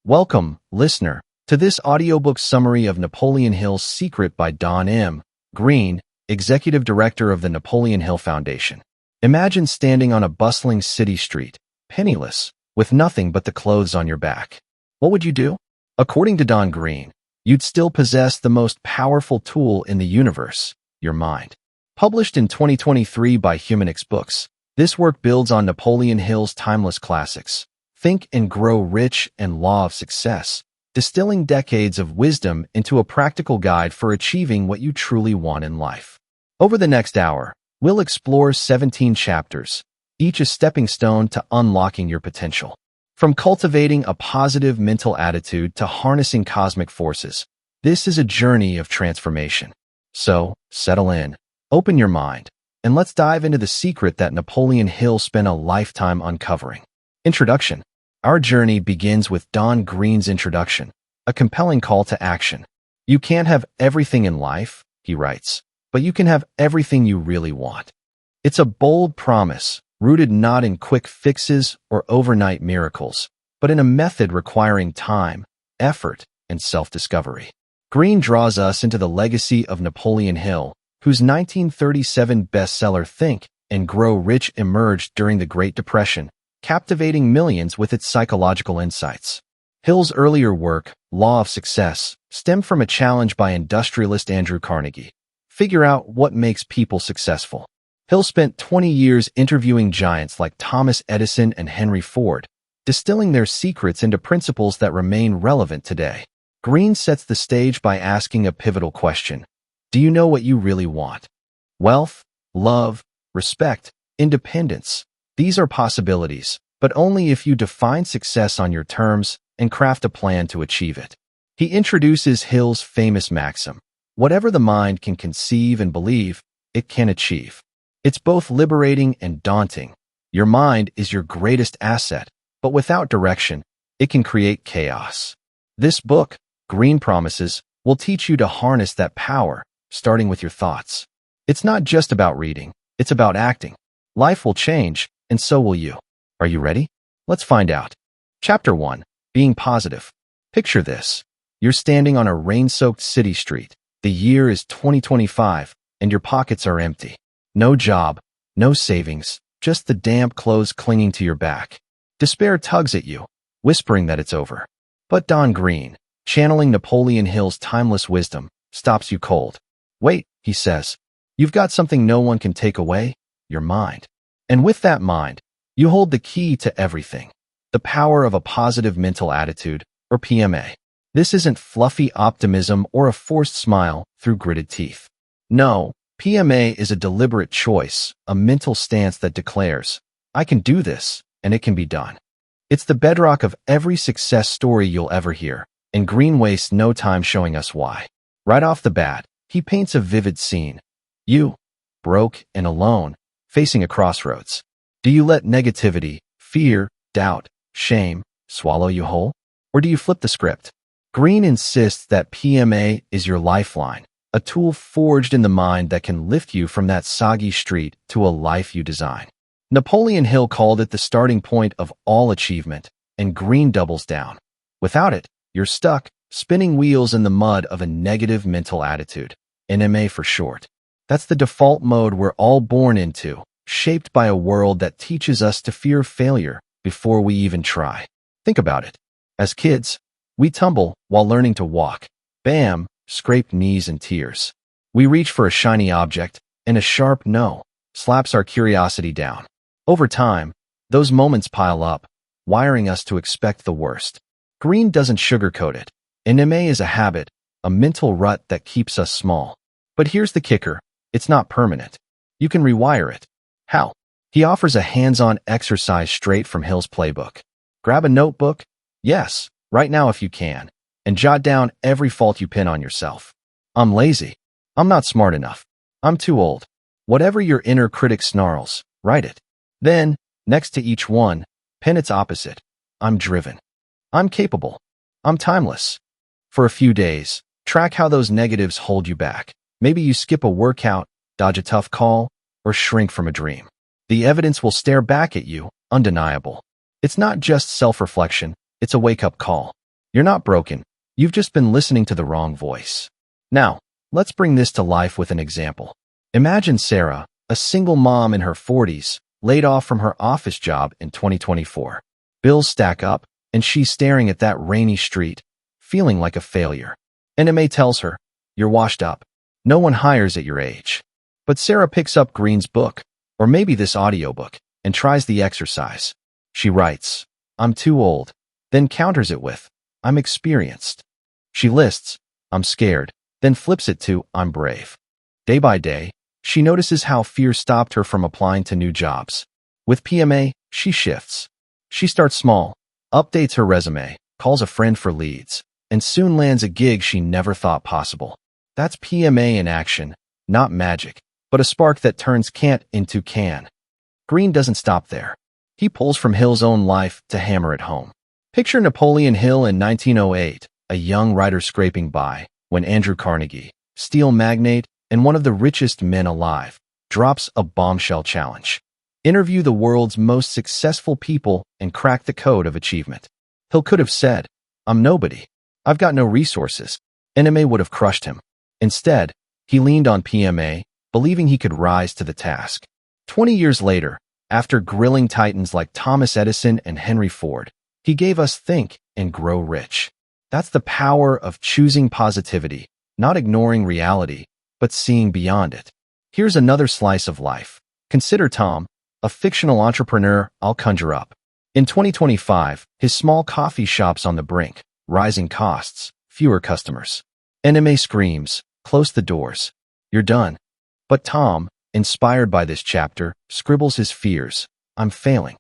Welcome, listener, to this audiobook summary of Napoleon Hill's Secret by Don M. Green, Executive Director of the Napoleon Hill Foundation. Imagine standing on a bustling city street, penniless, with nothing but the clothes on your back. What would you do? According to Don Green, you'd still possess the most powerful tool in the universe, your mind. Published in 2023 by Humanix Books, this work builds on Napoleon Hill's timeless classics, Think and Grow Rich and Law of Success, distilling decades of wisdom into a practical guide for achieving what you truly want in life. Over the next hour, we'll explore 17 chapters, each a stepping stone to unlocking your potential. From cultivating a positive mental attitude to harnessing cosmic forces, this is a journey of transformation. So, settle in, open your mind, and let's dive into the secret that Napoleon Hill spent a lifetime uncovering. Introduction. Our journey begins with Don Green's introduction, a compelling call to action. You can't have everything in life, he writes, but you can have everything you really want. It's a bold promise, rooted not in quick fixes or overnight miracles, but in a method requiring time, effort, and self-discovery. Green draws us into the legacy of Napoleon Hill, whose 1937 bestseller Think and Grow Rich emerged during the Great Depression, captivating millions with its psychological insights. Hill's earlier work, Law of Success, stemmed from a challenge by industrialist Andrew Carnegie. Figure out what makes people successful. Hill spent 20 years interviewing giants like Thomas Edison and Henry Ford, distilling their secrets into principles that remain relevant today. Green sets the stage by asking a pivotal question. Do you know what you really want? Wealth, love, respect, independence. These are possibilities, but only if you define success on your terms and craft a plan to achieve it. He introduces Hill's famous maxim, whatever the mind can conceive and believe, it can achieve. It's both liberating and daunting. Your mind is your greatest asset, but without direction, it can create chaos. This book, Green promises, will teach you to harness that power, starting with your thoughts. It's not just about reading, it's about acting. Life will change, and so will you. Are you ready? Let's find out. Chapter 1. Being Positive. Picture this. You're standing on a rain-soaked city street. The year is 2025, and your pockets are empty. No job, no savings, just the damp clothes clinging to your back. Despair tugs at you, whispering that it's over. But Don Green, channeling Napoleon Hill's timeless wisdom, stops you cold. Wait, he says. You've got something no one can take away, your mind. And with that mind, you hold the key to everything. The power of a positive mental attitude, or PMA. This isn't fluffy optimism or a forced smile through gritted teeth. No, PMA is a deliberate choice, a mental stance that declares, I can do this, and it can be done. It's the bedrock of every success story you'll ever hear, and Green wastes no time showing us why. Right off the bat, he paints a vivid scene. You, broke and alone, facing a crossroads. Do you let negativity, fear, doubt, shame swallow you whole? Or do you flip the script? Green insists that PMA is your lifeline, a tool forged in the mind that can lift you from that soggy street to a life you design. Napoleon Hill called it the starting point of all achievement, and Green doubles down. Without it, you're stuck, spinning wheels in the mud of a negative mental attitude, NMA for short. That's the default mode we're all born into, shaped by a world that teaches us to fear failure before we even try. Think about it. As kids, we tumble while learning to walk. Bam, scraped knees and tears. We reach for a shiny object, and a sharp no slaps our curiosity down. Over time, those moments pile up, wiring us to expect the worst. Green doesn't sugarcoat it. NMA is a habit, a mental rut that keeps us small. But here's the kicker. It's not permanent. You can rewire it. How? He offers a hands-on exercise straight from Hill's playbook. Grab a notebook, yes, right now if you can, and jot down every fault you pin on yourself. I'm lazy. I'm not smart enough. I'm too old. Whatever your inner critic snarls, write it. Then, next to each one, pen its opposite. I'm driven. I'm capable. I'm timeless. For a few days, track how those negatives hold you back. Maybe you skip a workout, dodge a tough call, or shrink from a dream. The evidence will stare back at you, undeniable. It's not just self-reflection, it's a wake-up call. You're not broken. You've just been listening to the wrong voice. Now, let's bring this to life with an example. Imagine Sarah, a single mom in her 40s, laid off from her office job in 2024. Bills stack up, and she's staring at that rainy street, feeling like a failure. NMA tells her, "You're washed up. No one hires at your age." But Sarah picks up Green's book, or maybe this audiobook, and tries the exercise. She writes, "I'm too old," then counters it with, "I'm experienced." She lists, "I'm scared," then flips it to, "I'm brave." Day by day, she notices how fear stopped her from applying to new jobs. With PMA, she shifts. She starts small, updates her resume, calls a friend for leads, and soon lands a gig she never thought possible. That's PMA in action, not magic, but a spark that turns can't into can. Green doesn't stop there. He pulls from Hill's own life to hammer it home. Picture Napoleon Hill in 1908, a young writer scraping by, when Andrew Carnegie, steel magnate and one of the richest men alive, drops a bombshell challenge. Interview the world's most successful people and crack the code of achievement. Hill could have said, "I'm nobody. I've got no resources." NMA would have crushed him. Instead, he leaned on PMA, believing he could rise to the task. 20 years later, after grilling titans like Thomas Edison and Henry Ford, he gave us Think and Grow Rich. That's the power of choosing positivity, not ignoring reality, but seeing beyond it. Here's another slice of life. Consider Tom, a fictional entrepreneur I'll conjure up. In 2025, his small coffee shop's on the brink, rising costs, fewer customers. NMA screams, "Close the doors. You're done." But Tom, inspired by this chapter, scribbles his fears. "I'm failing."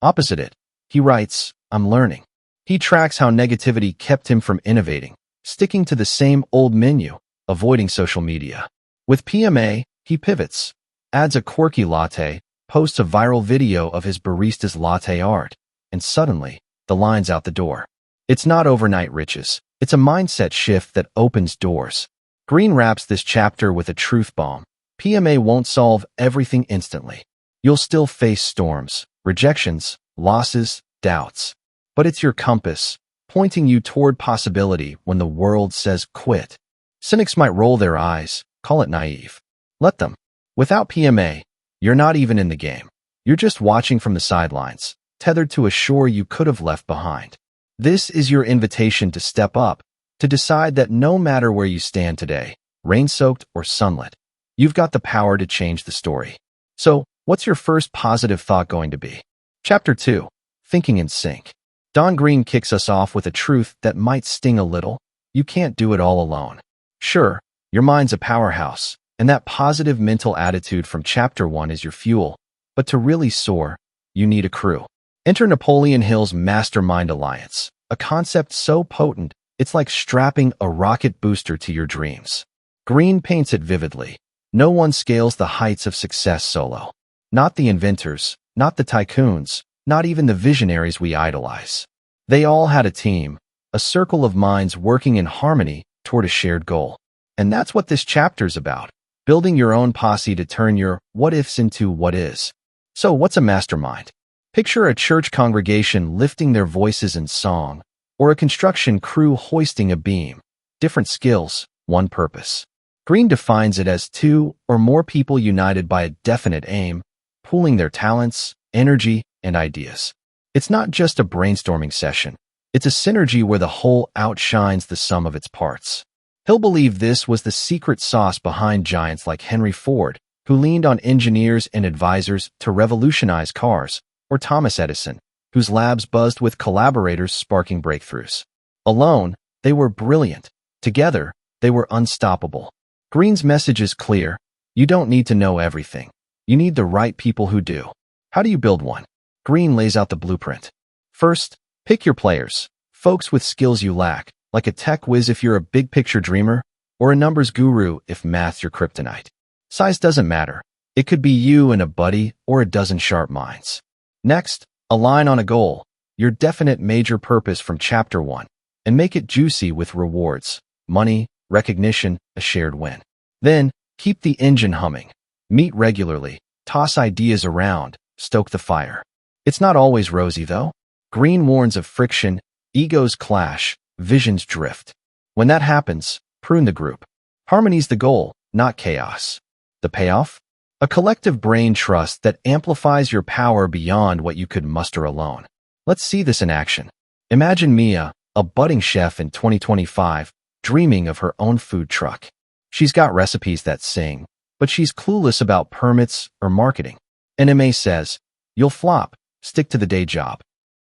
Opposite it, he writes, "I'm learning." He tracks how negativity kept him from innovating, sticking to the same old menu, avoiding social media. With PMA, he pivots, adds a quirky latte, posts a viral video of his barista's latte art, and suddenly, the line's out the door. It's not overnight riches. It's a mindset shift that opens doors. Green wraps this chapter with a truth bomb. PMA won't solve everything instantly. You'll still face storms, rejections, losses, doubts. But it's your compass, pointing you toward possibility when the world says quit. Cynics might roll their eyes, call it naive. Let them. Without PMA, you're not even in the game. You're just watching from the sidelines, tethered to a shore you could have left behind. This is your invitation to step up, to decide that no matter where you stand today, rain-soaked or sunlit, you've got the power to change the story. So, what's your first positive thought going to be? Chapter 2, Thinking in Sync. Don Green kicks us off with a truth that might sting a little. You can't do it all alone. Sure, your mind's a powerhouse, and that positive mental attitude from Chapter 1 is your fuel. But to really soar, you need a crew. Enter Napoleon Hill's Mastermind Alliance, a concept so potent, it's like strapping a rocket booster to your dreams. Green paints it vividly. No one scales the heights of success solo. Not the inventors, not the tycoons, not even the visionaries we idolize. They all had a team, a circle of minds working in harmony toward a shared goal. And that's what this chapter's about, building your own posse to turn your what-ifs into what is. So what's a mastermind? Picture a church congregation lifting their voices in song, or a construction crew hoisting a beam. Different skills, one purpose. Green defines it as two or more people united by a definite aim, pooling their talents, energy, and ideas. It's not just a brainstorming session. It's a synergy where the whole outshines the sum of its parts. Hill believed this was the secret sauce behind giants like Henry Ford, who leaned on engineers and advisors to revolutionize cars, or Thomas Edison, whose labs buzzed with collaborators sparking breakthroughs. Alone, they were brilliant. Together, they were unstoppable. Green's message is clear. You don't need to know everything. You need the right people who do. How do you build one? Green lays out the blueprint. First, pick your players, folks with skills you lack, like a tech whiz if you're a big-picture dreamer, or a numbers guru if math's your kryptonite. Size doesn't matter. It could be you and a buddy or a dozen sharp minds. Next, align on a goal, your definite major purpose from Chapter 1, and make it juicy with rewards, money, recognition, a shared win. Then, keep the engine humming. Meet regularly, toss ideas around, stoke the fire. It's not always rosy, though. Green warns of friction, egos clash, visions drift. When that happens, prune the group. Harmony's the goal, not chaos. The payoff? A collective brain trust that amplifies your power beyond what you could muster alone. Let's see this in action. Imagine Mia, a budding chef in 2025, dreaming of her own food truck. She's got recipes that sing, but she's clueless about permits or marketing. NMA says, "You'll flop, stick to the day job."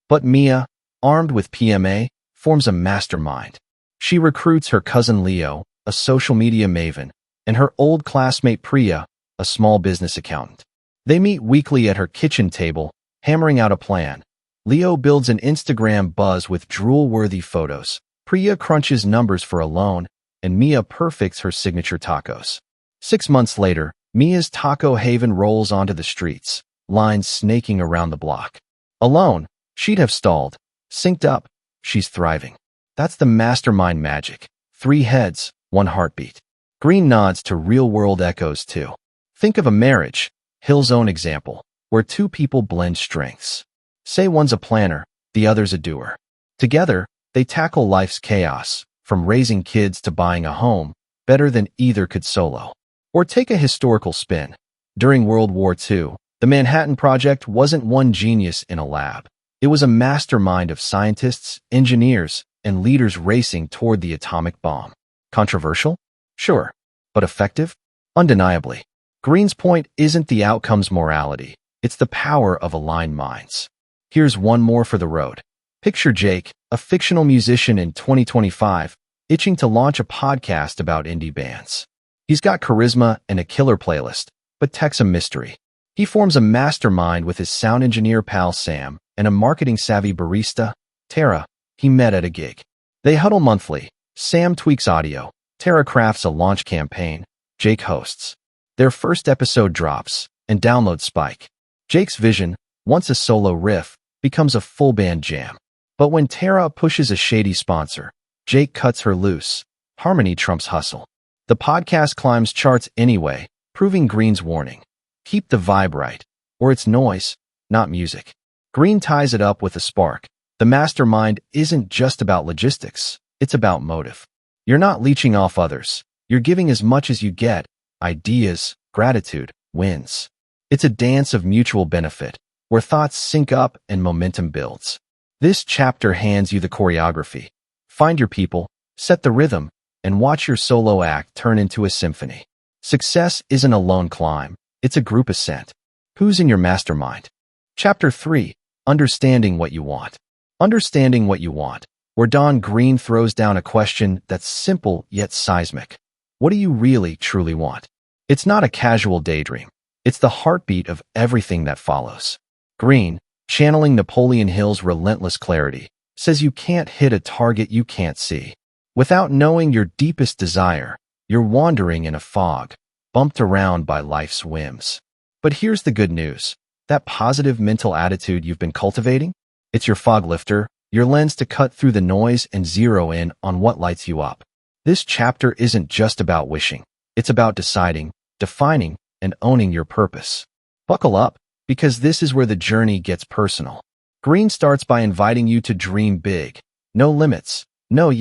But Mia, armed with PMA, forms a mastermind. She recruits her cousin Leo, a social media maven, and her old classmate Priya, a small business accountant. They meet weekly at her kitchen table, hammering out a plan. Leo builds an Instagram buzz with drool-worthy photos. Priya crunches numbers for a loan, and Mia perfects her signature tacos. 6 months later, Mia's taco haven rolls onto the streets, lines snaking around the block. Alone, she'd have stalled. Synced up, she's thriving. That's the mastermind magic. 3 heads, 1 heartbeat. Green nods to real-world echoes too. Think of a marriage, Hill's own example, where 2 people blend strengths. Say one's a planner, the other's a doer. Together, they tackle life's chaos, from raising kids to buying a home, better than either could solo. Or take a historical spin. During World War II, the Manhattan Project wasn't one genius in a lab. It was a mastermind of scientists, engineers, and leaders racing toward the atomic bomb. Controversial? Sure. But effective? Undeniably. Green's point isn't the outcome's morality. It's the power of aligned minds. Here's one more for the road. Picture Jake, a fictional musician in 2025, itching to launch a podcast about indie bands. He's got charisma and a killer playlist, but tech's a mystery. He forms a mastermind with his sound engineer pal Sam and a marketing-savvy barista, Tara, he met at a gig. They huddle monthly. Sam tweaks audio. Tara crafts a launch campaign. Jake hosts. Their first episode drops, and downloads spike. Jake's vision, once a solo riff, becomes a full band jam. But when Tara pushes a shady sponsor, Jake cuts her loose. Harmony trumps hustle. The podcast climbs charts anyway, proving Green's warning. Keep the vibe right, or it's noise, not music. Green ties it up with a spark. The mastermind isn't just about logistics, it's about motive. You're not leeching off others. You're giving as much as you get. Ideas, gratitude, wins. It's a dance of mutual benefit, where thoughts sync up and momentum builds. This chapter hands you the choreography. Find your people, set the rhythm, and watch your solo act turn into a symphony. Success isn't a lone climb, it's a group ascent. Who's in your mastermind? Chapter 3, Understanding What You Want. Understanding what you want, where Don Green throws down a question that's simple yet seismic. What do you really, truly want? It's not a casual daydream. It's the heartbeat of everything that follows. Green, channeling Napoleon Hill's relentless clarity, says you can't hit a target you can't see. Without knowing your deepest desire, you're wandering in a fog, bumped around by life's whims. But here's the good news. That positive mental attitude you've been cultivating? It's your fog lifter, your lens to cut through the noise and zero in on what lights you up. This chapter isn't just about wishing. It's about deciding, defining, and owning your purpose. Buckle up, because this is where the journey gets personal. Green starts by inviting you to dream big. No limits. No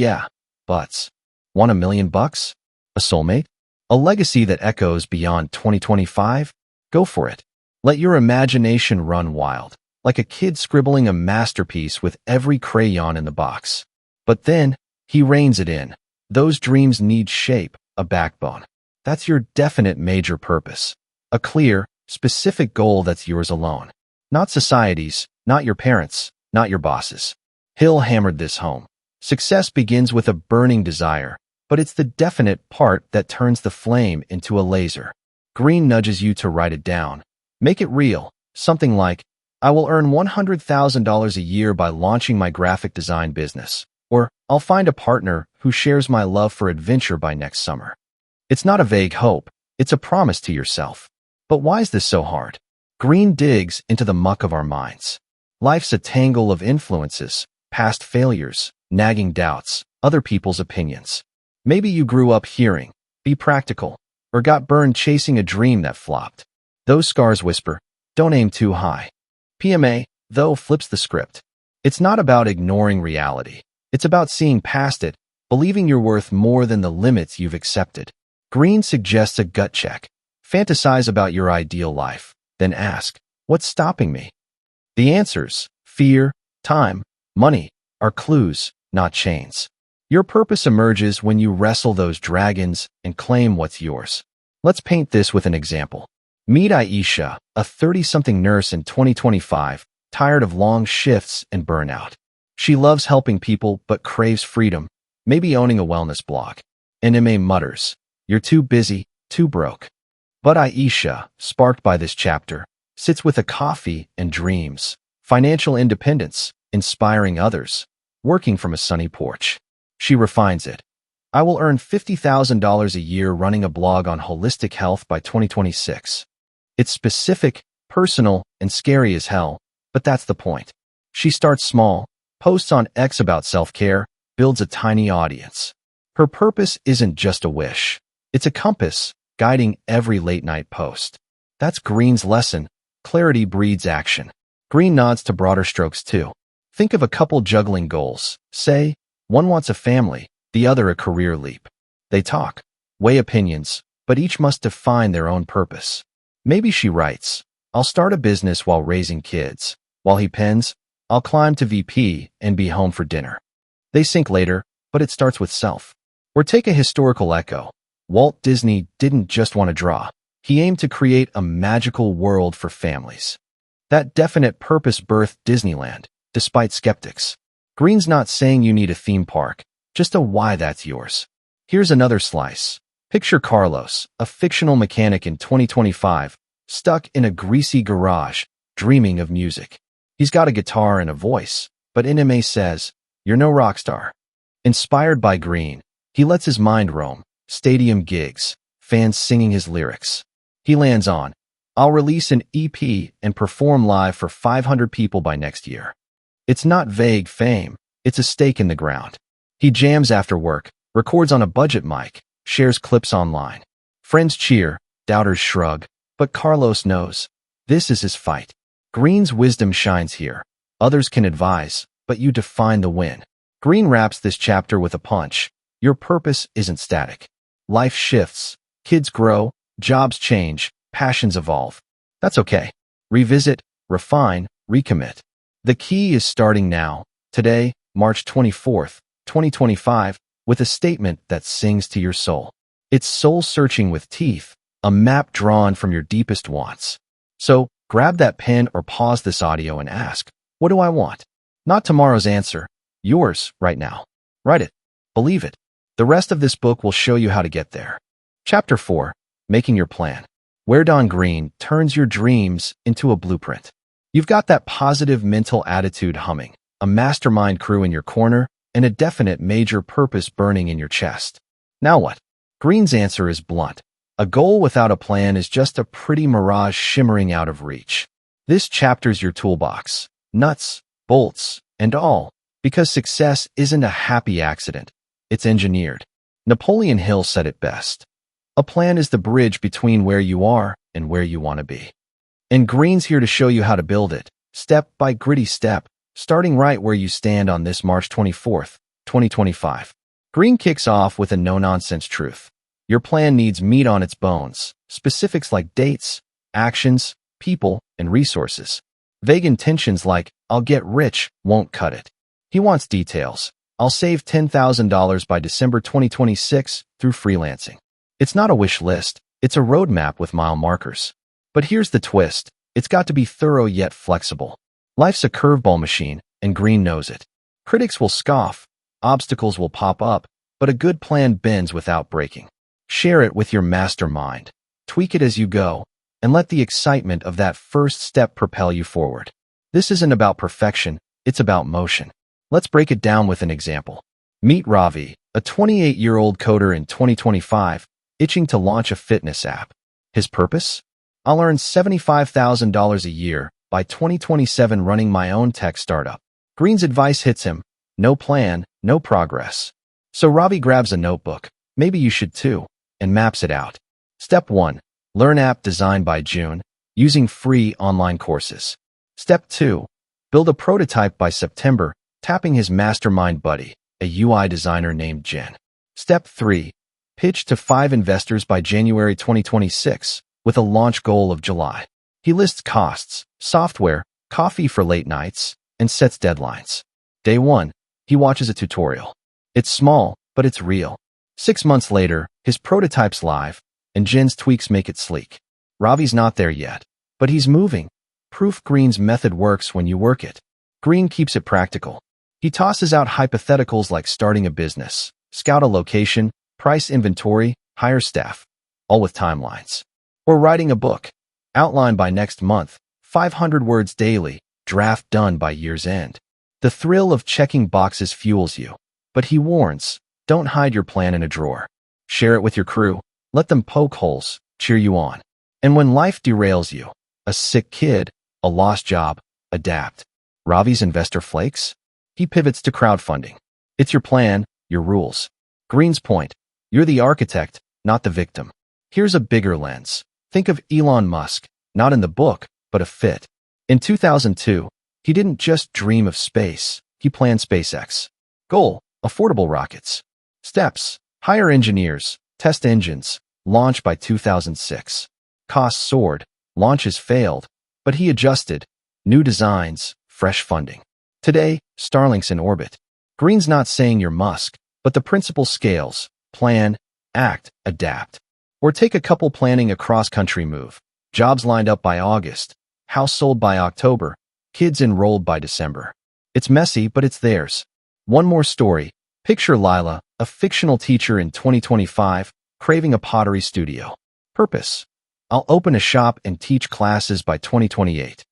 buts. Want $1 million? A soulmate? A legacy that echoes beyond 2025? Go for it. Let your imagination run wild, like a kid scribbling a masterpiece with every crayon in the box. But then, he reins it in. Those dreams need shape, a backbone. That's your definite major purpose. A clear, specific goal that's yours alone. Not society's, not your parents', not your boss's. Hill hammered this home. Success begins with a burning desire, but it's the definite part that turns the flame into a laser. Green nudges you to write it down. Make it real. Something like, I will earn $100,000 a year by launching my graphic design business. Or, I'll find a partner who shares my love for adventure by next summer. It's not a vague hope, it's a promise to yourself. But why is this so hard? Green digs into the muck of our minds. Life's a tangle of influences, past failures, nagging doubts, other people's opinions. Maybe you grew up hearing, be practical, or got burned chasing a dream that flopped. Those scars whisper, don't aim too high. PMA, though, flips the script. It's not about ignoring reality. It's about seeing past it, believing you're worth more than the limits you've accepted. Green suggests a gut check. Fantasize about your ideal life, then ask, what's stopping me? The answers, fear, time, money, are clues, not chains. Your purpose emerges when you wrestle those dragons and claim what's yours. Let's paint this with an example. Meet Aisha, a 30-something nurse in 2025, tired of long shifts and burnout. She loves helping people but craves freedom, maybe owning a wellness blog. NMA mutters, "You're too busy, too broke." But Aisha, sparked by this chapter, sits with a coffee and dreams. Financial independence, inspiring others, working from a sunny porch. She refines it. I will earn $50,000 a year running a blog on holistic health by 2026. It's specific, personal, and scary as hell, but that's the point. She starts small, posts on X about self-care, builds a tiny audience. Her purpose isn't just a wish. It's a compass, guiding every late-night post. That's Green's lesson. Clarity breeds action. Green nods to broader strokes too. Think of a couple juggling goals. Say, one wants a family, the other a career leap. They talk, weigh opinions, but each must define their own purpose. Maybe she writes, I'll start a business while raising kids. While he pens, I'll climb to VP and be home for dinner. They sync later, but it starts with self. Or take a historical echo. Walt Disney didn't just want to draw. He aimed to create a magical world for families. That definite purpose birthed Disneyland, despite skeptics. Green's not saying you need a theme park, just a why that's yours. Here's another slice. Picture Carlos, a fictional mechanic in 2025, stuck in a greasy garage, dreaming of music. He's got a guitar and a voice, but NMA says, you're no rock star. Inspired by Green, he lets his mind roam, stadium gigs, fans singing his lyrics. He lands on, I'll release an EP and perform live for 500 people by next year. It's not vague fame, it's a stake in the ground. He jams after work, records on a budget mic, shares clips online. Friends cheer, doubters shrug, but Carlos knows, this is his fight. Green's wisdom shines here. Others can advise, but you define the win. Green wraps this chapter with a punch. Your purpose isn't static. Life shifts, kids grow, jobs change, passions evolve. That's okay. Revisit, refine, recommit. The key is starting now, today, March 24th, 2025, with a statement that sings to your soul. It's soul-searching with teeth, a map drawn from your deepest wants. So, grab that pen or pause this audio and ask, what do I want? Not tomorrow's answer, yours right now. Write it. Believe it. The rest of this book will show you how to get there. Chapter 4, Making Your Plan. Where Don Green turns your dreams into a blueprint. You've got that positive mental attitude humming, a mastermind crew in your corner, and a definite major purpose burning in your chest. Now what? Green's answer is blunt. A goal without a plan is just a pretty mirage shimmering out of reach. This chapter's your toolbox. Nuts, bolts, and all. Because success isn't a happy accident. It's engineered. Napoleon Hill said it best. A plan is the bridge between where you are and where you want to be. And Green's here to show you how to build it, step by gritty step, starting right where you stand on this March 24th, 2025. Green kicks off with a no-nonsense truth. Your plan needs meat on its bones, specifics like dates, actions, people, and resources. Vague intentions like, I'll get rich, won't cut it. He wants details. I'll save $10,000 by December 2026 through freelancing. It's not a wish list, it's a roadmap with mile markers. But here's the twist. It's got to be thorough yet flexible. Life's a curveball machine, and Green knows it. Critics will scoff, obstacles will pop up, but a good plan bends without breaking. Share it with your mastermind. Tweak it as you go, and let the excitement of that first step propel you forward. This isn't about perfection, it's about motion. Let's break it down with an example. Meet Ravi, a 28-year-old coder in 2025, itching to launch a fitness app. His purpose? I'll earn $75,000 a year by 2027 running my own tech startup. Green's advice hits him. No plan, no progress. So Ravi grabs a notebook, maybe you should too, and maps it out. Step 1. Learn app design by June, using free online courses. Step 2. Build a prototype by September, tapping his mastermind buddy, a UI designer named Jen. Step 3. Pitch to 5 investors by January 2026 with a launch goal of July. He lists costs, software, coffee for late nights, and sets deadlines. Day 1. He watches a tutorial. It's small, but it's real. 6 months later, his prototype's live, and Jen's tweaks make it sleek. Ravi's not there yet, but he's moving. Proof Green's method works when you work it. Green keeps it practical. He tosses out hypotheticals like starting a business, scout a location, price inventory, hire staff, all with timelines. Or writing a book, outline by next month, 500 words daily, draft done by year's end. The thrill of checking boxes fuels you, but he warns, don't hide your plan in a drawer. Share it with your crew, let them poke holes, cheer you on. And when life derails you, a sick kid, a lost job, adapt. Ravi's investor flakes? He pivots to crowdfunding. It's your plan, your rules. Green's point, you're the architect, not the victim. Here's a bigger lens. Think of Elon Musk, not in the book, but a fit. In 2002, he didn't just dream of space, he planned SpaceX. Goal, affordable rockets. Steps, hire engineers, test engines, launch by 2006. Costs soared, launches failed, but he adjusted. New designs, fresh funding. Today, Starlink's in orbit. Green's not saying you're Musk, but the principle scales. Plan, act, adapt. Or take a couple planning a cross-country move. Jobs lined up by August, house sold by October, kids enrolled by December. It's messy, but it's theirs. One more story. Picture Lila, a fictional teacher in 2025, craving a pottery studio. Purpose: I'll open a shop and teach classes by 2028.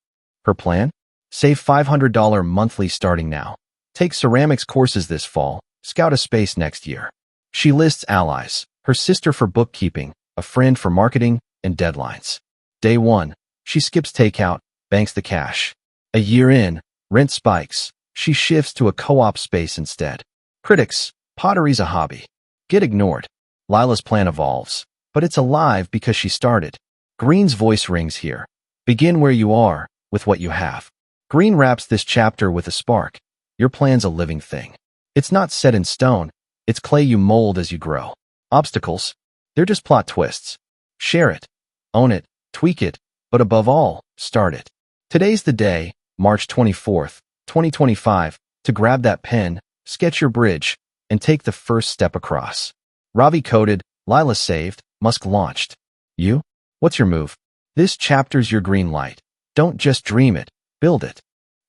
Her plan? Save $500 monthly starting now. Take ceramics courses this fall, scout a space next year. She lists allies, her sister for bookkeeping, a friend for marketing, and deadlines. Day 1, she skips takeout, banks the cash. A year in, rent spikes. She shifts to a co-op space instead. Critics, pottery's a hobby. Get ignored. Lila's plan evolves, but it's alive because she started. Green's voice rings here. Begin where you are, with what you have. Green wraps this chapter with a spark. Your plan's a living thing. It's not set in stone. It's clay you mold as you grow. Obstacles? They're just plot twists. Share it. Own it. Tweak it. But above all, start it. Today's the day, March 24th, 2025, to grab that pen, sketch your bridge, and take the first step across. Ravi coded, Lila saved, Musk launched. You? What's your move? This chapter's your green light. Don't just dream it, build it.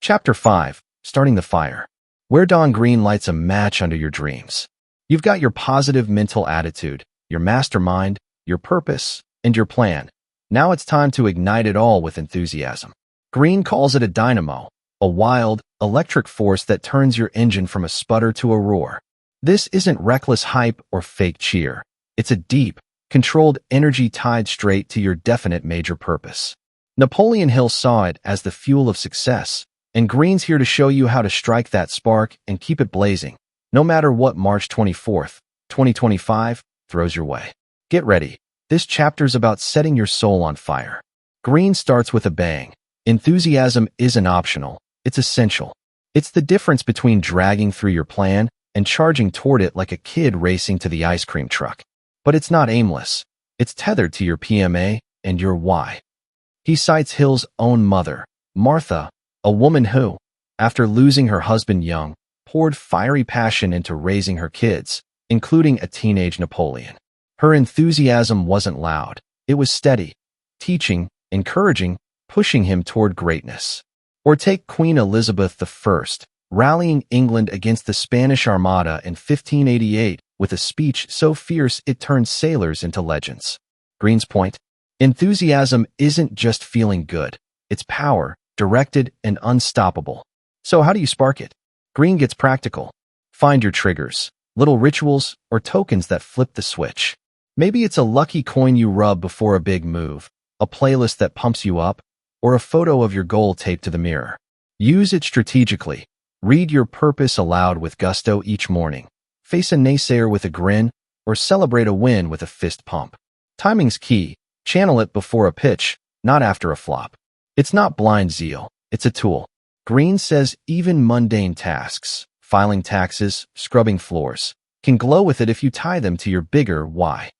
Chapter 5, Starting the Fire. Where Dawn Green lights a match under your dreams. You've got your positive mental attitude, your mastermind, your purpose, and your plan. Now it's time to ignite it all with enthusiasm. Green calls it a dynamo, a wild, electric force that turns your engine from a sputter to a roar. This isn't reckless hype or fake cheer. It's a deep, controlled energy tied straight to your definite major purpose. Napoleon Hill saw it as the fuel of success, and Green's here to show you how to strike that spark and keep it blazing, no matter what March 24th, 2025 throws your way. Get ready. This chapter's about setting your soul on fire. Green starts with a bang. Enthusiasm isn't optional. It's essential. It's the difference between dragging through your plan and charging toward it like a kid racing to the ice cream truck. But it's not aimless. It's tethered to your PMA and your why. He cites Hill's own mother, Martha, a woman who, after losing her husband young, poured fiery passion into raising her kids, including a teenage Napoleon. Her enthusiasm wasn't loud. It was steady, teaching, encouraging, pushing him toward greatness. Or take Queen Elizabeth I, rallying England against the Spanish Armada in 1588 with a speech so fierce it turned sailors into legends. Green's point? Enthusiasm isn't just feeling good. It's power, directed and unstoppable. So how do you spark it? Green gets practical. Find your triggers, little rituals or tokens that flip the switch. Maybe it's a lucky coin you rub before a big move, a playlist that pumps you up, or a photo of your goal taped to the mirror. Use it strategically. Read your purpose aloud with gusto each morning. Face a naysayer with a grin, or celebrate a win with a fist pump. Timing's key. Channel it before a pitch, not after a flop. It's not blind zeal. It's a tool. Green says even mundane tasks, filing taxes, scrubbing floors, can glow with it if you tie them to your bigger why.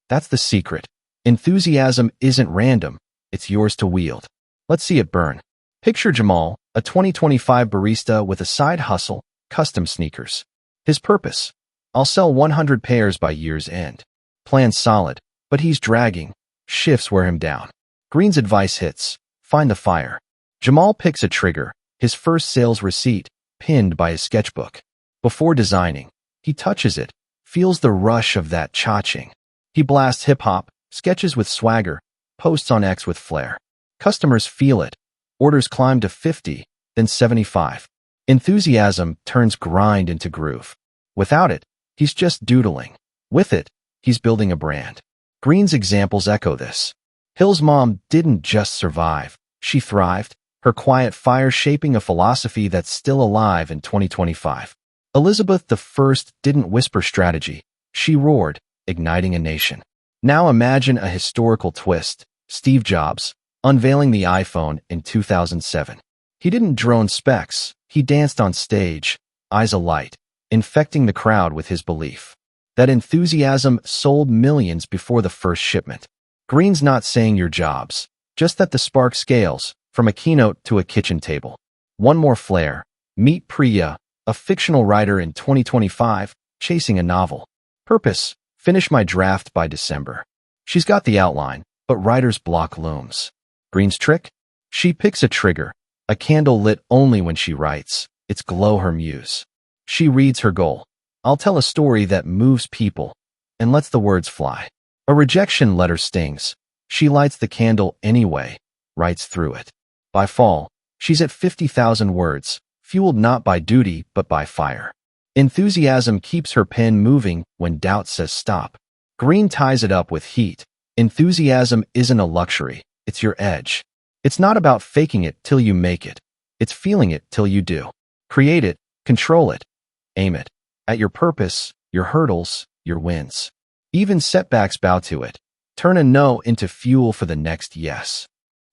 That's the secret. Enthusiasm isn't random, it's yours to wield. Let's see it burn. Picture Jamal, a 2025 barista with a side hustle, custom sneakers. His purpose: I'll sell 100 pairs by year's end. Plan solid, but he's dragging. Shifts wear him down. Green's advice hits: find the fire. Jamal picks a trigger, his first sales receipt, pinned by his sketchbook. Before designing, he touches it, feels the rush of that cha-ching. He blasts hip-hop, sketches with swagger, posts on X with flair. Customers feel it. Orders climb to 50, then 75. Enthusiasm turns grind into groove. Without it, he's just doodling. With it, he's building a brand. Green's examples echo this. Hill's mom didn't just survive, she thrived, her quiet fire shaping a philosophy that's still alive in 2025. Elizabeth I didn't whisper strategy, she roared, igniting a nation. Now imagine a historical twist: Steve Jobs, unveiling the iPhone in 2007. He didn't drone specs, he danced on stage, eyes alight, infecting the crowd with his belief. That enthusiasm sold millions before the first shipment. Green's not saying your Jobs, just that the spark scales, from a keynote to a kitchen table. One more flair. Meet Priya, a fictional writer in 2025, chasing a novel. Purpose: finish my draft by December. She's got the outline, but writer's block looms. Green's trick? She picks a trigger, a candle lit only when she writes. It's glow her muse. She reads her goal: I'll tell a story that moves people, and lets the words fly. A rejection letter stings. She lights the candle anyway, writes through it. By fall, she's at 50,000 words, fueled not by duty but by fire. Enthusiasm keeps her pen moving when doubt says stop. Green ties it up with heat. Enthusiasm isn't a luxury, it's your edge. It's not about faking it till you make it. It's feeling it till you do. Create it, control it, aim it. At your purpose, your hurdles, your wins. Even setbacks bow to it. Turn a no into fuel for the next yes.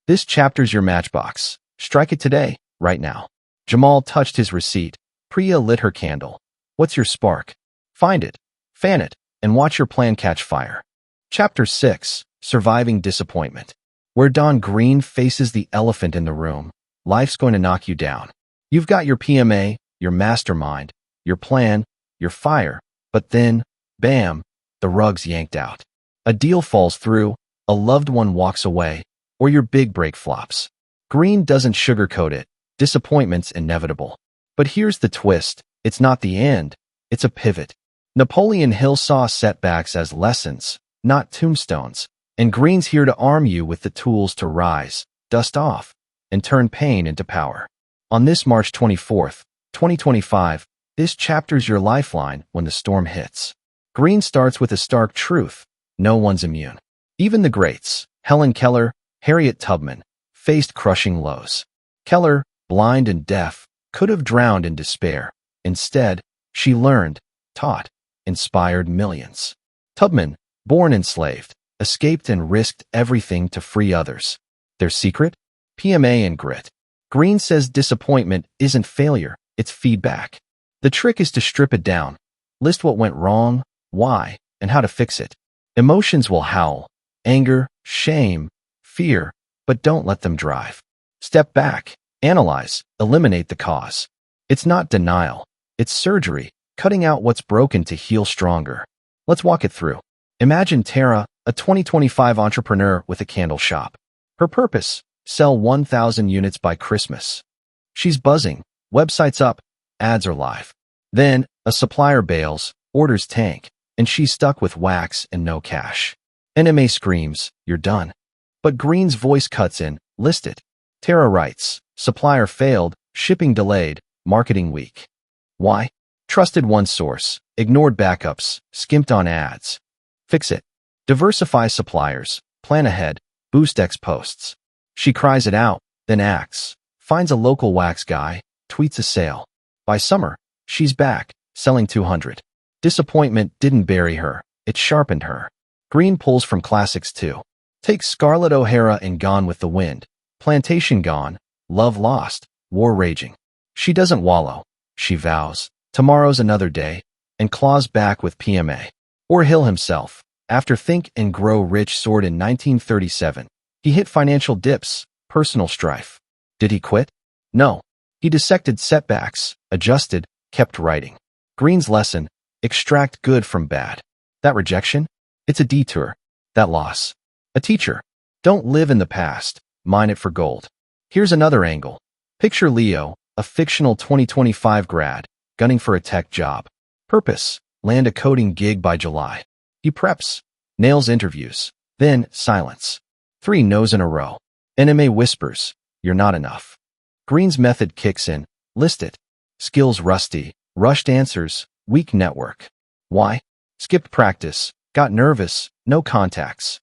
This chapter's your matchbox. Strike it today, right now. Jamal touched his receipt. Priya lit her candle. What's your spark? Find it, fan it, and watch your plan catch fire. Chapter 6, Surviving Disappointment. Where Don Green faces the elephant in the room. Life's going to knock you down. You've got your PMA, your mastermind, your plan, your fire, but then, bam, the rug's yanked out. A deal falls through, a loved one walks away, or your big break flops. Green doesn't sugarcoat it. Disappointment's inevitable. But here's the twist: it's not the end, it's a pivot. Napoleon Hill saw setbacks as lessons, not tombstones, and Green's here to arm you with the tools to rise, dust off, and turn pain into power. On this March 24th, 2025, this chapter's your lifeline when the storm hits. Green starts with a stark truth: no one's immune. Even the greats, Helen Keller, Harriet Tubman, faced crushing lows. Keller, blind and deaf, could have drowned in despair. Instead, she learned, taught, inspired millions. Tubman, born enslaved, escaped and risked everything to free others. Their secret? PMA and grit. Green says disappointment isn't failure, it's feedback. The trick is to strip it down. List what went wrong, why, and how to fix it. Emotions will howl: anger, shame, fear, but don't let them drive. Step back, analyze, eliminate the cause. It's not denial, it's surgery, cutting out what's broken to heal stronger. Let's walk it through. Imagine Tara, a 2025 entrepreneur with a candle shop. Her purpose: sell 1,000 units by Christmas. She's buzzing, website's up, ads are live. Then, a supplier bails, orders tank, and she's stuck with wax and no cash. NMA screams, "You're done." But Green's voice cuts in, "List it." Tara writes, "Supplier failed, shipping delayed, marketing weak." Why? Trusted one source, ignored backups, skimped on ads. Fix it. Diversify suppliers, plan ahead, boost X posts. She cries it out, then acts, finds a local wax guy, tweets a sale. By summer, she's back, selling 200. Disappointment didn't bury her, it sharpened her. Green pulls from classics too. Take Scarlett O'Hara in Gone with the Wind. Plantation gone, love lost, war raging. She doesn't wallow. she vows. Tomorrow's another day, and claws back with PMA. Or Hill himself. After Think and Grow Rich soared in 1937, he hit financial dips, personal strife. Did he quit? No. He dissected setbacks, adjusted, kept writing. Green's lesson: extract good from bad. That rejection? It's a detour. That loss? A teacher. Don't live in the past. Mine it for gold. Here's another angle. Picture Leo, a fictional 2025 grad, gunning for a tech job. Purpose: land a coding gig by July. He preps, nails interviews, then silence. 3 no's in a row. NMA whispers, "You're not enough." Green's method kicks in. List it. Skills rusty, rushed answers, weak network. Why? Skipped practice, got nervous, no contacts.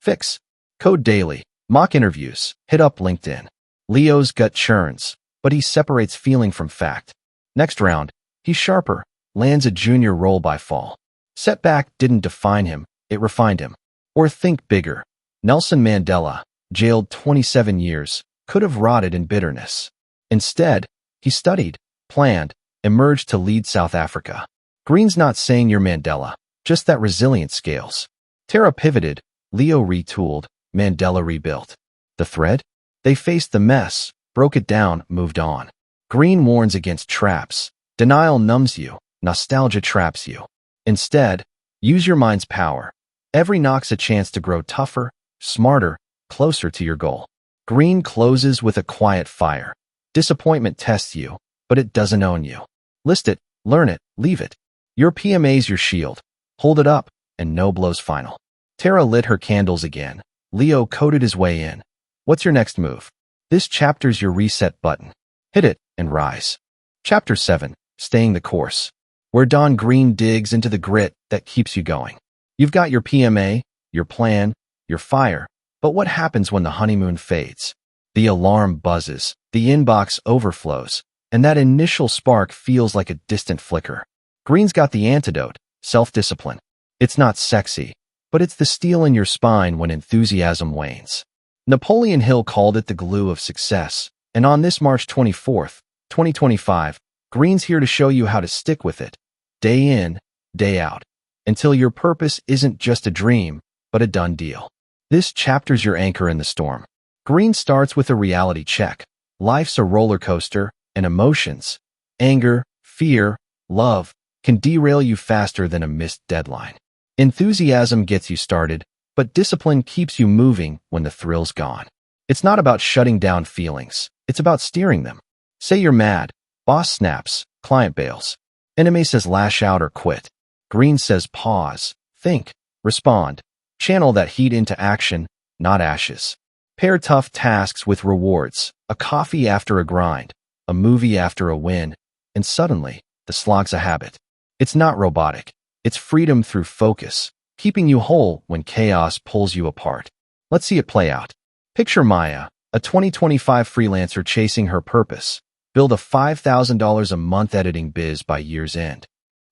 Fix: code daily, mock interviews, hit up LinkedIn. Leo's gut churns, but he separates feeling from fact. Next round, he's sharper, lands a junior role by fall. Setback didn't define him, it refined him. Or think bigger. Nelson Mandela, jailed 27 years, could have rotted in bitterness. Instead, he studied, planned, emerged to lead South Africa. Green's not saying you're Mandela, just that resilience scales. Tara pivoted, Leo retooled, Mandela rebuilt. The thread? They faced the mess, broke it down, moved on. Green warns against traps. Denial numbs you, nostalgia traps you. Instead, use your mind's power. Every knock's a chance to grow tougher, smarter, closer to your goal. Green closes with a quiet fire. Disappointment tests you, but it doesn't own you. List it, learn it, leave it. Your PMA's your shield. Hold it up, and no blow's final. Tara lit her candles again. Leo coded his way in. What's your next move? This chapter's your reset button. Hit it and rise. Chapter 7, Staying the Course, where Don Green digs into the grit that keeps you going. You've got your PMA, your plan, your fire, but what happens when the honeymoon fades? The alarm buzzes, the inbox overflows, and that initial spark feels like a distant flicker. Green's got the antidote: self-discipline. It's not sexy, but it's the steel in your spine when enthusiasm wanes. Napoleon Hill called it the glue of success, and on this March 24th, 2025, Green's here to show you how to stick with it, day in, day out, until your purpose isn't just a dream, but a done deal. This chapter's your anchor in the storm. Green starts with a reality check. Life's a roller coaster, and emotions, anger, fear, love, can derail you faster than a missed deadline. Enthusiasm gets you started, but discipline keeps you moving when the thrill's gone. It's not about shutting down feelings. It's about steering them. Say you're mad. Boss snaps. Client bails. Enemy says lash out or quit. Green says pause. Think. Respond. Channel that heat into action, not ashes. Pair tough tasks with rewards. A coffee after a grind. A movie after a win. And suddenly, the slog's a habit. It's not robotic. It's freedom through focus, keeping you whole when chaos pulls you apart. Let's see it play out. Picture Maya, a 2025 freelancer chasing her purpose. Build a $5,000 a month editing biz by year's end.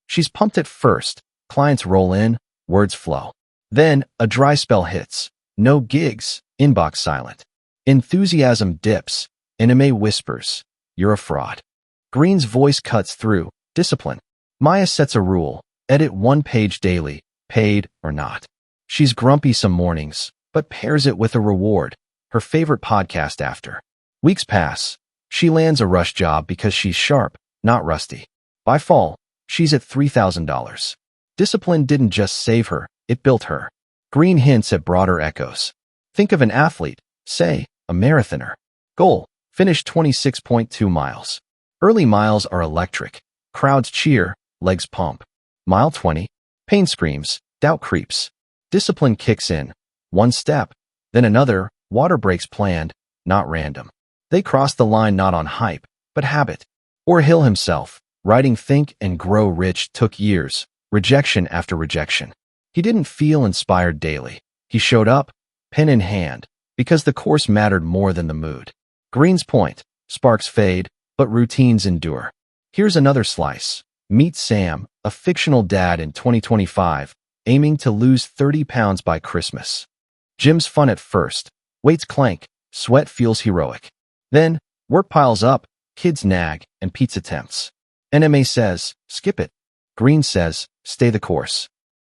She's pumped at first. Clients roll in, words flow. Then, a dry spell hits. No gigs, inbox silent. Enthusiasm dips. Enemy whispers, "You're a fraud." Green's voice cuts through. Discipline. Maya sets a rule. Edit 1 page daily, paid or not. She's grumpy some mornings, but pairs it with a reward, her favorite podcast after. Weeks pass. She lands a rush job because she's sharp, not rusty. By fall, she's at $3,000. Discipline didn't just save her, it built her. Green hints at broader echoes. Think of an athlete, say, a marathoner. Goal: finish 26.2 miles. Early miles are electric. Crowds cheer, legs pump. Mile 20, pain screams, doubt creeps. Discipline kicks in. One step, then another, water breaks planned, not random. They cross the line not on hype, but habit. Or Hill himself, writing Think and Grow Rich took years, rejection after rejection. He didn't feel inspired daily. He showed up, pen in hand, because the course mattered more than the mood. Green's point: sparks fade, but routines endure. Here's another slice. Meet Sam, a fictional dad in 2025, aiming to lose 30 pounds by Christmas. Gym's fun at first. Weights clank, sweat feels heroic. Then, work piles up, kids nag, and pizza tempts. NMA says, skip it. Green says, stay the course.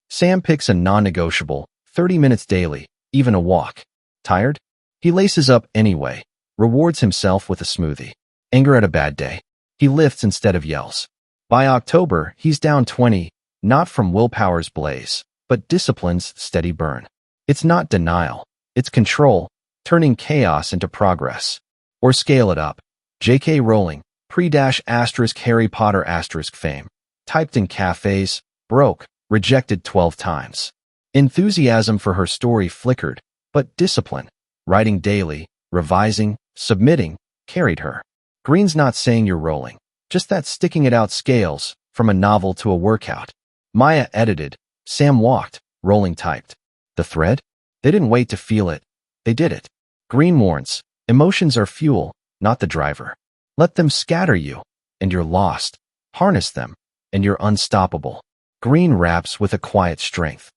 Sam picks a non-negotiable, 30 minutes daily, even a walk. Tired? He laces up anyway, rewards himself with a smoothie. Anger at a bad day. He lifts instead of yells. By October, he's down 20, not from willpower's blaze, but discipline's steady burn. It's not denial. It's control, turning chaos into progress. Or scale it up. J.K. Rowling, **Harry Potter fame. Typed in cafes, broke, rejected 12 times. Enthusiasm for her story flickered, but discipline, writing daily, revising, submitting, carried her. Green's not saying you're Rowling, just that sticking it out scales, from a novel to a workout. Maya edited, Sam walked, Rowling typed. The thread? They didn't wait to feel it, they did it. Green warns, emotions are fuel, not the driver. Let them scatter you, and you're lost. Harness them, and you're unstoppable. Green raps with a quiet strength.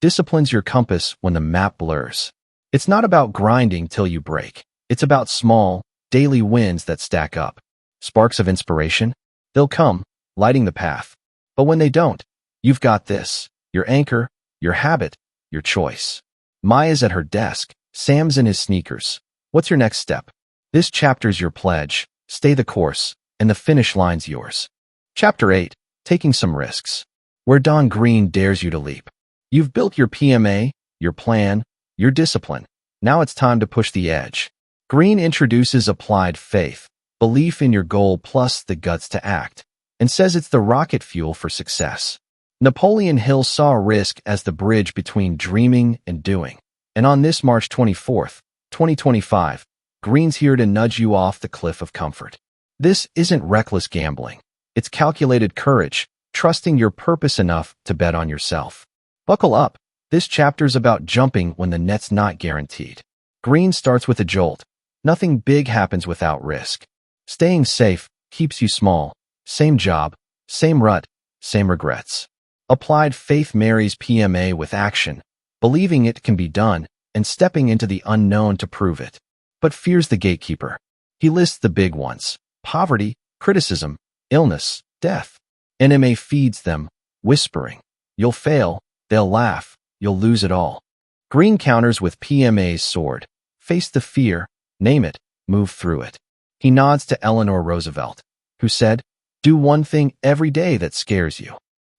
Disciplines your compass when the map blurs. It's not about grinding till you break. It's about small, daily wins that stack up. Sparks of inspiration? They'll come, lighting the path. But when they don't, you've got this, your anchor, your habit, your choice. Maya's at her desk, Sam's in his sneakers. What's your next step? This chapter's your pledge, stay the course, and the finish line's yours. Chapter 8, Taking Some Risks. Where Don Green dares you to leap. You've built your PMA, your plan, your discipline. Now it's time to push the edge. Green introduces applied faith, belief in your goal plus the guts to act, and says it's the rocket fuel for success. Napoleon Hill saw risk as the bridge between dreaming and doing. And on this March 24th, 2025, Green's here to nudge you off the cliff of comfort. This isn't reckless gambling. It's calculated courage, trusting your purpose enough to bet on yourself. Buckle up. This chapter's about jumping when the net's not guaranteed. Green starts with a jolt. Nothing big happens without risk. Staying safe keeps you small. Same job, same rut, same regrets. Applied faith marries PMA with action, believing it can be done, and stepping into the unknown to prove it. But fear's the gatekeeper. He lists the big ones: poverty, criticism, illness, death. NMA feeds them, whispering, you'll fail, they'll laugh, you'll lose it all. Green counters with PMA's sword. Face the fear, name it, move through it. He nods to Eleanor Roosevelt, who said, do one thing every day that scares you.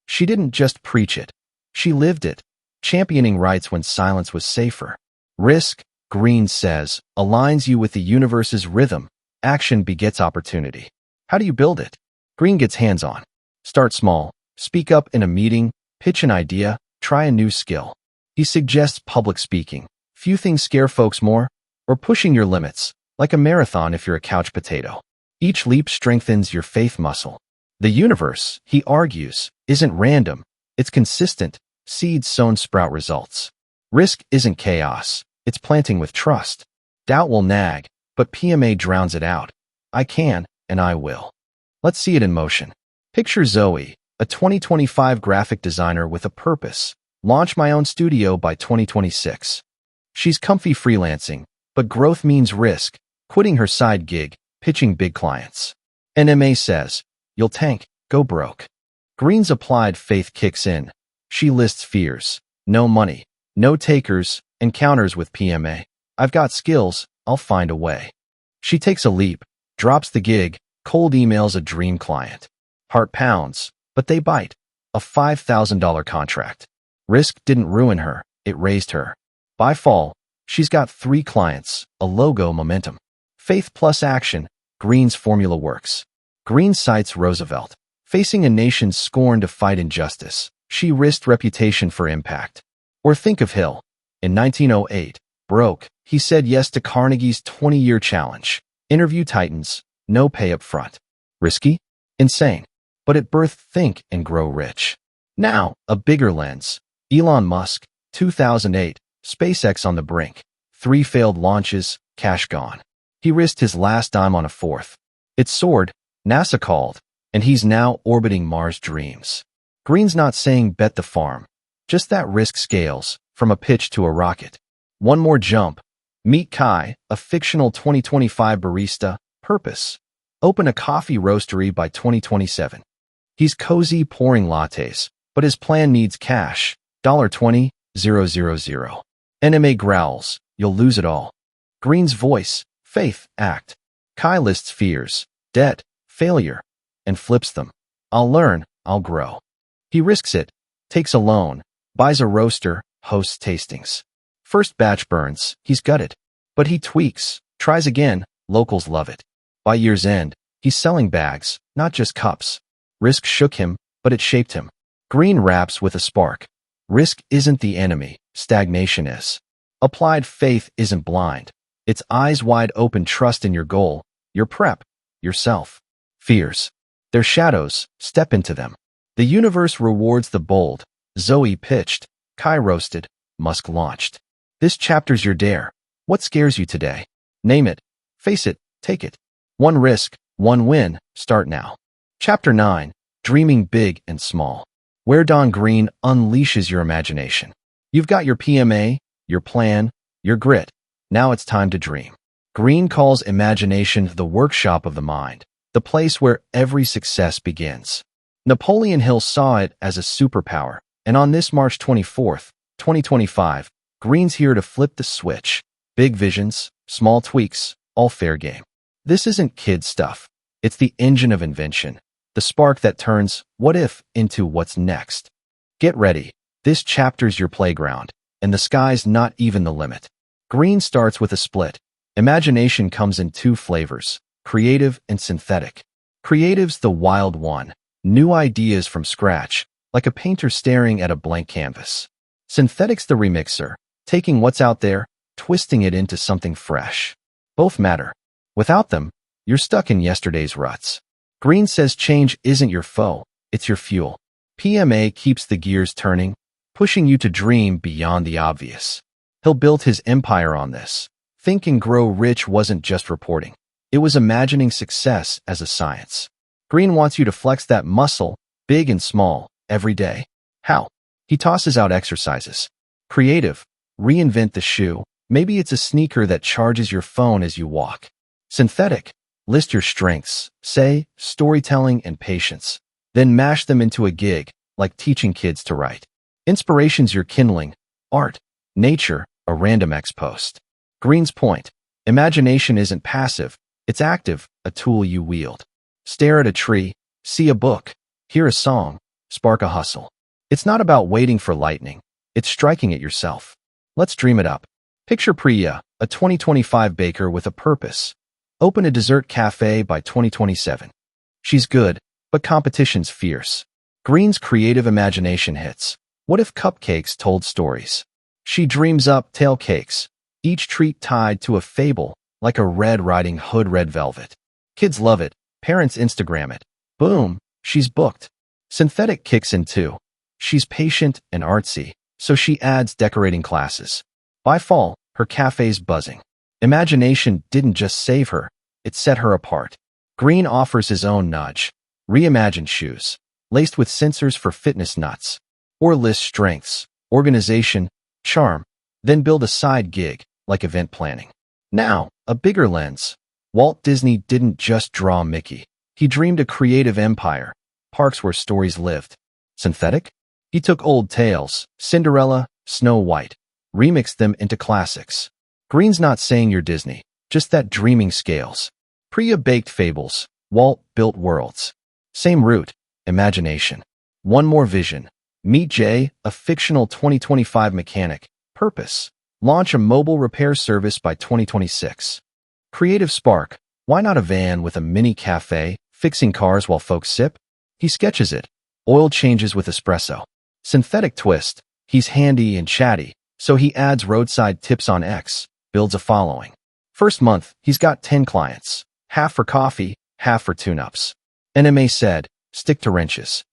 She didn't just preach it. She lived it, championing rights when silence was safer. Risk, Green says, aligns you with the universe's rhythm. Action begets opportunity. How do you build it? Green gets hands-on. Start small. Speak up in a meeting, pitch an idea, try a new skill. He suggests public speaking. Few things scare folks more, or pushing your limits, like a marathon if you're a couch potato. Each leap strengthens your faith muscle. The universe, he argues, isn't random. It's consistent. Seeds sown sprout results. Risk isn't chaos. It's planting with trust. Doubt will nag, but PMA drowns it out. I can, and I will. Let's see it in motion. Picture Zoe, a 2025 graphic designer with a purpose. Launch my own studio by 2026. She's comfy freelancing, but growth means risk, quitting her side gig, pitching big clients. NMA says, you'll tank, go broke. Green's applied faith kicks in. She lists fears. No money, no takers, and counters with PMA. I've got skills, I'll find a way. She takes a leap, drops the gig, cold emails a dream client. Heart pounds, but they bite. A $5,000 contract. Risk didn't ruin her, it raised her. By fall, she's got 3 clients, a logo, momentum. Faith plus action, Green's formula works. Green cites Roosevelt. Facing a nation scorned to fight injustice, she risked reputation for impact. Or think of Hill. In 1908, broke, he said yes to Carnegie's 20-year challenge. Interview titans, no pay up front. Risky? Insane. But it birthed Think and Grow Rich. Now, a bigger lens. Elon Musk, 2008, SpaceX on the brink. 3 failed launches, cash gone. He risked his last dime on a 4th. It soared, NASA called, and he's now orbiting Mars dreams. Green's not saying bet the farm. Just that risk scales, from a pitch to a rocket. One more jump. Meet Kai, a fictional 2025 barista. Purpose. Open a coffee roastery by 2027. He's cozy pouring lattes, but his plan needs cash. $20, 000. NMA growls, you'll lose it all. Green's voice, faith, act. Kai lists fears, debt, failure, and flips them. I'll learn, I'll grow. He risks it, takes a loan, buys a roaster, hosts tastings. First batch burns, he's gutted. But he tweaks, tries again, locals love it. By year's end, he's selling bags, not just cups. Risk shook him, but it shaped him. Green raps with a spark. Risk isn't the enemy, stagnation is. Applied faith isn't blind. It's eyes wide open trust in your goal, your prep, yourself. Fears. They're shadows, step into them. The universe rewards the bold. Zoe pitched, Kai roasted, Musk launched. This chapter's your dare. What scares you today? Name it, face it, take it. One risk, one win, start now. Chapter 9, Dreaming Big and Small. Where Don Green unleashes your imagination. You've got your PMA, your plan, your grit. Now it's time to dream. Green calls imagination the workshop of the mind, the place where every success begins. Napoleon Hill saw it as a superpower, and on this March 24th, 2025, Green's here to flip the switch. Big visions, small tweaks, all fair game. This isn't kid stuff. It's the engine of invention, the spark that turns what if into what's next. Get ready. This chapter's your playground, and the sky's not even the limit. Green starts with a split. Imagination comes in two flavors, creative and synthetic. Creative's the wild one, new ideas from scratch, like a painter staring at a blank canvas. Synthetic's the remixer, taking what's out there, twisting it into something fresh. Both matter. Without them, you're stuck in yesterday's ruts. Green says change isn't your foe, it's your fuel. PMA keeps the gears turning, pushing you to dream beyond the obvious. He'll build his empire on this. Think and Grow Rich wasn't just reporting. It was imagining success as a science. Green wants you to flex that muscle, big and small, every day. How? He tosses out exercises. Creative. Reinvent the shoe. Maybe it's a sneaker that charges your phone as you walk. Synthetic. List your strengths. Say, storytelling and patience. Then mash them into a gig, like teaching kids to write. Inspiration's your kindling. Art. Nature. A random X post. Green's point. Imagination isn't passive. It's active, a tool you wield. Stare at a tree. See a book. Hear a song. Spark a hustle. It's not about waiting for lightning. It's striking it yourself. Let's dream it up. Picture Priya, a 2025 baker with a purpose. Open a dessert cafe by 2027. She's good, but competition's fierce. Green's creative imagination hits. What if cupcakes told stories? She dreams up tail cakes, each treat tied to a fable, like a Red Riding Hood red velvet. Kids love it. Parents Instagram it. Boom, she's booked. Synthetic kicks in too. She's patient and artsy, so she adds decorating classes. By fall, her cafe's buzzing. Imagination didn't just save her, it set her apart. Green offers his own nudge. Reimagined shoes, laced with sensors for fitness nuts. Or list strengths, organization, charm, then build a side gig, like event planning. Now, a bigger lens. Walt Disney didn't just draw Mickey. He dreamed a creative empire, parks where stories lived. Synthetic? He took old tales, Cinderella, Snow White, remixed them into classics. Green's not saying you're Disney, just that dreaming scales. Priya baked fables, Walt built worlds. Same root, imagination. One more vision. Meet Jay, a fictional 2025 mechanic. Purpose. Launch a mobile repair service by 2026. Creative spark. Why not a van with a mini cafe, fixing cars while folks sip? He sketches it. Oil changes with espresso. Synthetic twist. He's handy and chatty, so he adds roadside tips on X, builds a following. First month, he's got 10 clients. Half for coffee, half for tune-ups. NMA said, stick to wrenches.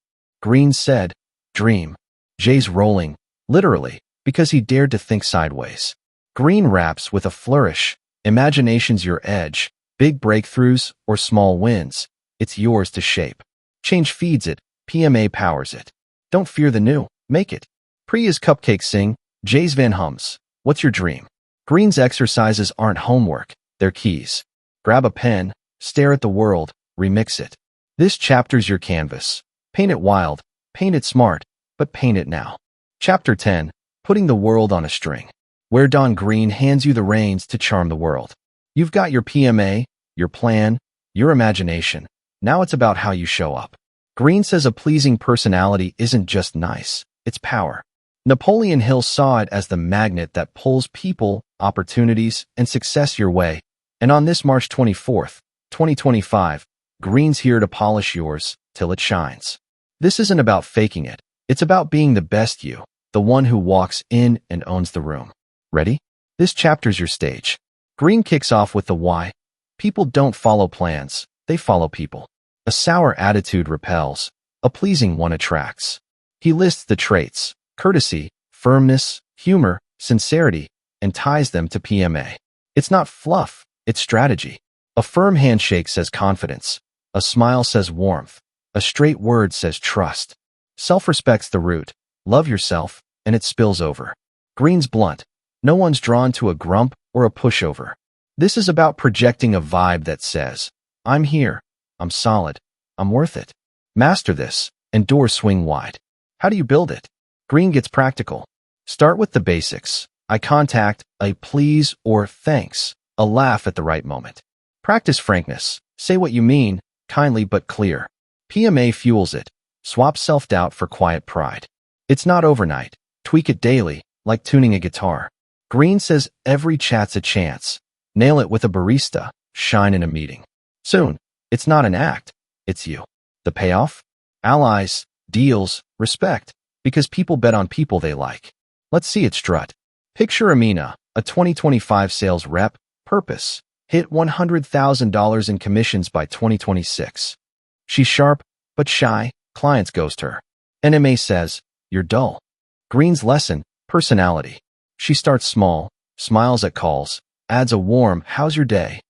Green said, dream. Jay's rolling, literally, because he dared to think sideways. Green raps with a flourish. Imagination's your edge. Big breakthroughs or small wins. It's yours to shape. Change feeds it. PMA powers it. Don't fear the new. Make it. Priya's cupcakes sing. Jay's van hums. What's your dream? Green's exercises aren't homework. They're keys. Grab a pen. Stare at the world. Remix it. This chapter's your canvas. Paint it wild, paint it smart, but paint it now. Chapter 10. Putting the World on a String. Where Don Green hands you the reins to charm the world. You've got your PMA, your plan, your imagination. Now it's about how you show up. Green says a pleasing personality isn't just nice, it's power. Napoleon Hill saw it as the magnet that pulls people, opportunities, and success your way. And on this March 24th, 2025, Green's here to polish yours till it shines. This isn't about faking it. It's about being the best you, the one who walks in and owns the room. Ready? This chapter's your stage. Green kicks off with the why. People don't follow plans, they follow people. A sour attitude repels, a pleasing one attracts. He lists the traits: courtesy, firmness, humor, sincerity, and ties them to PMA. It's not fluff, it's strategy. A firm handshake says confidence. A smile says warmth. A straight word says trust. Self-respect's the root. Love yourself, and it spills over. Green's blunt. No one's drawn to a grump or a pushover. This is about projecting a vibe that says, I'm here, I'm solid, I'm worth it. Master this, and doors swing wide. How do you build it? Green gets practical. Start with the basics. Eye contact, a please or thanks, a laugh at the right moment. Practice frankness. Say what you mean, kindly but clear. PMA fuels it. Swap self-doubt for quiet pride. It's not overnight. Tweak it daily, like tuning a guitar. Green says every chat's a chance. Nail it with a barista. Shine in a meeting. Soon, it's not an act, it's you. The payoff? Allies, deals, respect, because people bet on people they like. Let's see it strut. Picture Amina, a 2025 sales rep, purpose. Hit $100,000 in commissions by 2026. She's sharp, but shy, clients ghost her. NMA says, you're dull. Green's lesson, personality. She starts small, smiles at calls, adds a warm, how's your day?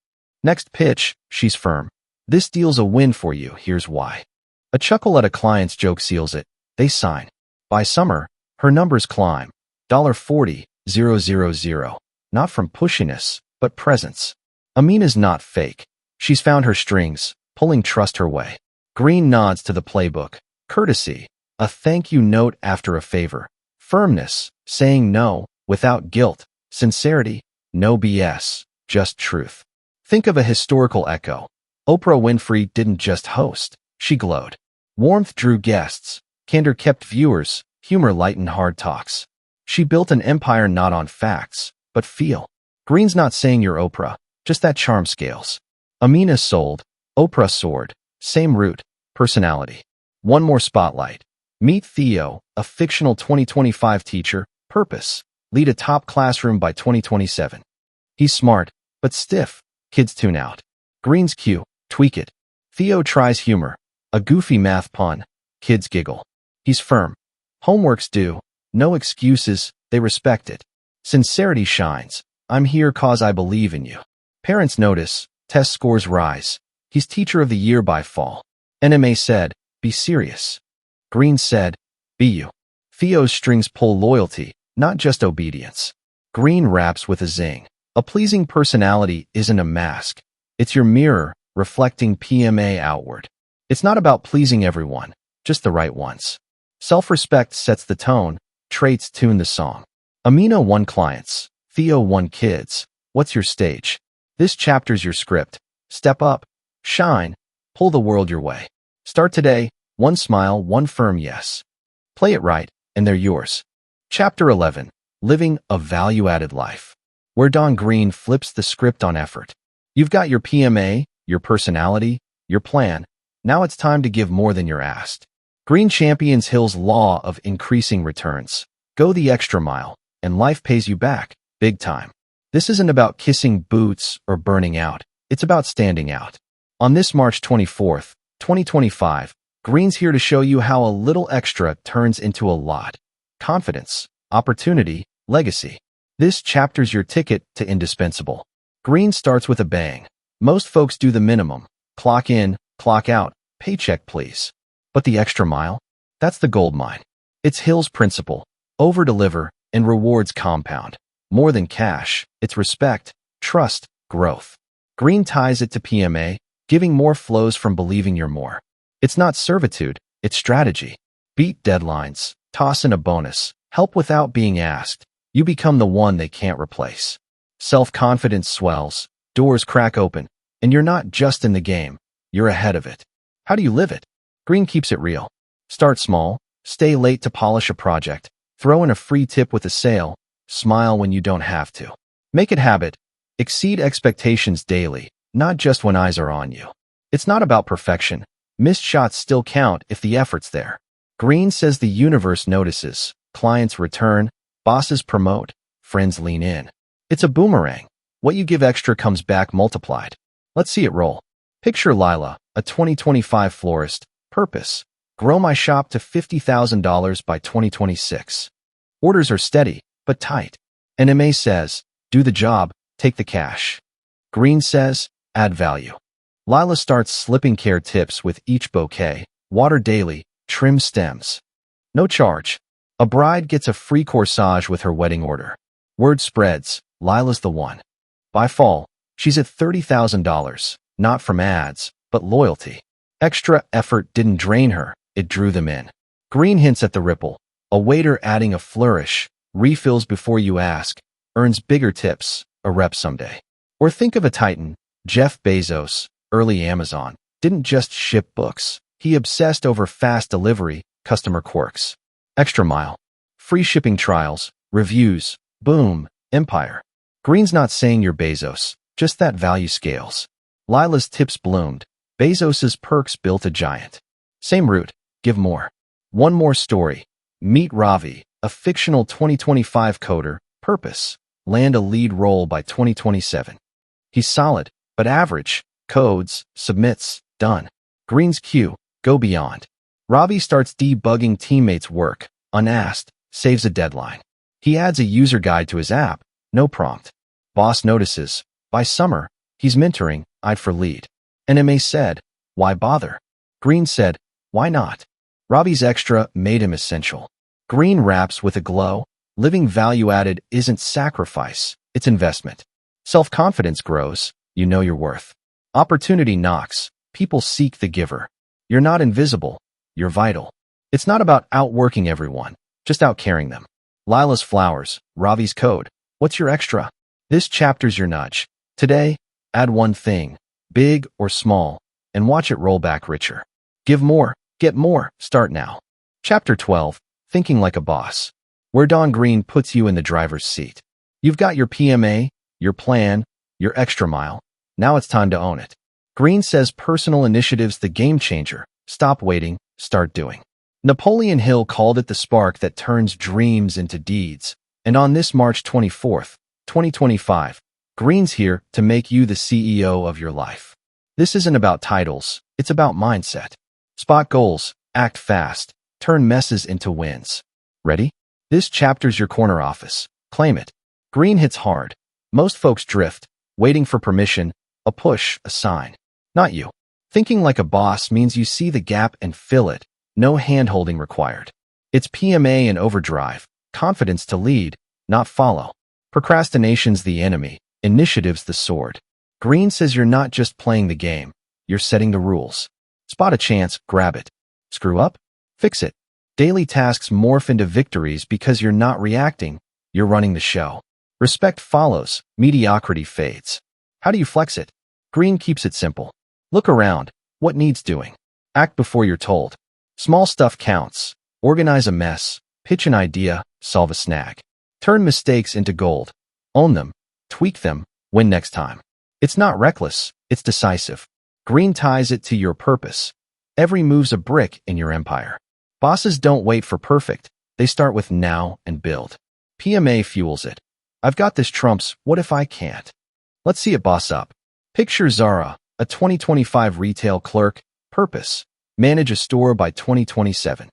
Next pitch, she's firm. This deal's a win for you, here's why. A chuckle at a client's joke seals it. They sign. By summer, her numbers climb. $40,000. Not from pushiness, but presence. Amina's not fake. She's found her strings, pulling trust her way. Green nods to the playbook. Courtesy, a thank you note after a favor. Firmness, saying no, without guilt. Sincerity, no BS, just truth. Think of a historical echo. Oprah Winfrey didn't just host, she glowed. Warmth drew guests. Candor kept viewers. Humor lightened hard talks. She built an empire not on facts, but feel. Green's not saying you're Oprah, just that charm scales. Amina sold. Oprah soared. Same root, personality. One more spotlight. Meet Theo, a fictional 2025 teacher, purpose. Lead a top classroom by 2027. He's smart, but stiff. Kids tune out. Green's cue. Tweak it. Theo tries humor. A goofy math pun. Kids giggle. He's firm. Homework's due. No excuses. They respect it. Sincerity shines. I'm here 'cause I believe in you. Parents notice. Test scores rise. He's teacher of the year by fall. NMA said, be serious. Green said, be you. Theo's strings pull loyalty, not just obedience. Green raps with a zing. A pleasing personality isn't a mask. It's your mirror, reflecting PMA outward. It's not about pleasing everyone, just the right ones. Self-respect sets the tone, traits tune the song. Amina won clients. Theo won kids. What's your stage? This chapter's your script. Step up. Shine. Pull the world your way. Start today. One smile, one firm yes. Play it right, and they're yours. Chapter 11. Living a Value-Added Life. Where Don Green flips the script on effort. You've got your PMA, your personality, your plan. Now it's time to give more than you're asked. Green champions Hill's law of increasing returns. Go the extra mile, and life pays you back, big time. This isn't about kissing boots or burning out. It's about standing out. On this March 24th, 2025, Green's here to show you how a little extra turns into a lot. Confidence, opportunity, legacy. This chapter's your ticket to indispensable. Green starts with a bang. Most folks do the minimum. Clock in, clock out, paycheck please. But the extra mile? That's the gold mine. It's Hill's principle. Over-deliver and rewards compound. More than cash, it's respect, trust, growth. Green ties it to PMA, giving more flows from believing you're more. It's not servitude, It's strategy. Beat deadlines, toss in a bonus, help without being asked. You become the one they can't replace. Self-confidence swells, doors crack open, and you're not just in the game, you're ahead of it. How do you live it? Green keeps it real. Start small, stay late to polish a project, throw in a free tip with a sale, smile when you don't have to. Make it habit. Exceed expectations daily, not just when eyes are on you. It's not about perfection. Missed shots still count if the effort's there. Green says the universe notices, clients return, bosses promote, friends lean in. It's a boomerang. What you give extra comes back multiplied. Let's see it roll. Picture Lila, a 2025 florist. Purpose: grow my shop to $50,000 by 2026. Orders are steady, but tight. NMA says, do the job, take the cash. Green says, add value. Lila starts slipping care tips with each bouquet, water daily, trim stems. No charge. A bride gets a free corsage with her wedding order. Word spreads, Lila's the one. By fall, she's at $30,000, not from ads, but loyalty. Extra effort didn't drain her, it drew them in. Green hints at the ripple. A waiter adding a flourish, refills before you ask, earns bigger tips, a rep someday. Or think of a titan, Jeff Bezos, early Amazon, didn't just ship books. He obsessed over fast delivery, customer quirks. Extra mile. Free shipping trials, reviews, boom, empire. Green's not saying you're Bezos, just that value scales. Lila's tips bloomed. Bezos's perks built a giant. Same route, give more. One more story. Meet Ravi, a fictional 2025 coder. Purpose: land a lead role by 2027. He's solid, but average. Codes, submits, done. Green's cue, go beyond. Ravi starts debugging teammates' work, unasked, saves a deadline. He adds a user guide to his app, no prompt. Boss notices. By summer, he's mentoring, eyed for lead. NMA said, why bother? Green said, why not? Ravi's extra made him essential. Green raps with a glow. Living value added isn't sacrifice, it's investment. Self-confidence grows, you know your worth. Opportunity knocks, people seek the giver. You're not invisible, you're vital. It's not about outworking everyone, just outcaring them. Lila's flowers, Ravi's code. What's your extra? This chapter's your nudge. Today, add one thing, big or small, and watch it roll back richer. Give more, get more, start now. Chapter 12, Thinking Like a Boss. Where Don Green puts you in the driver's seat. You've got your PMA, your plan, your extra mile. Now it's time to own it. Green says personal initiative's the game changer. Stop waiting, start doing. Napoleon Hill called it the spark that turns dreams into deeds. And on this March 24th, 2025, Green's here to make you the CEO of your life. This isn't about titles, it's about mindset. Spot goals, act fast, turn messes into wins. Ready? This chapter's your corner office. Claim it. Green hits hard. Most folks drift, waiting for permission, a push, a sign. Not you. Thinking like a boss means you see the gap and fill it. No hand-holding required. It's PMA and overdrive, confidence to lead, not follow. Procrastination's the enemy, initiative's the sword. Green says you're not just playing the game, you're setting the rules. Spot a chance, grab it. Screw up? Fix it. Daily tasks morph into victories because you're not reacting, you're running the show. Respect follows, mediocrity fades. How do you flex it? Green keeps it simple. Look around, what needs doing? Act before you're told. Small stuff counts. Organize a mess, pitch an idea, solve a snag. Turn mistakes into gold. Own them, tweak them, win next time. It's not reckless, it's decisive. Green ties it to your purpose. Every move's a brick in your empire. Bosses don't wait for perfect, they start with now and build. PMA fuels it. I've got this trumps, what if I can't? Let's see it boss up. Picture Zara, a 2025 retail clerk. Purpose: manage a store by 2027.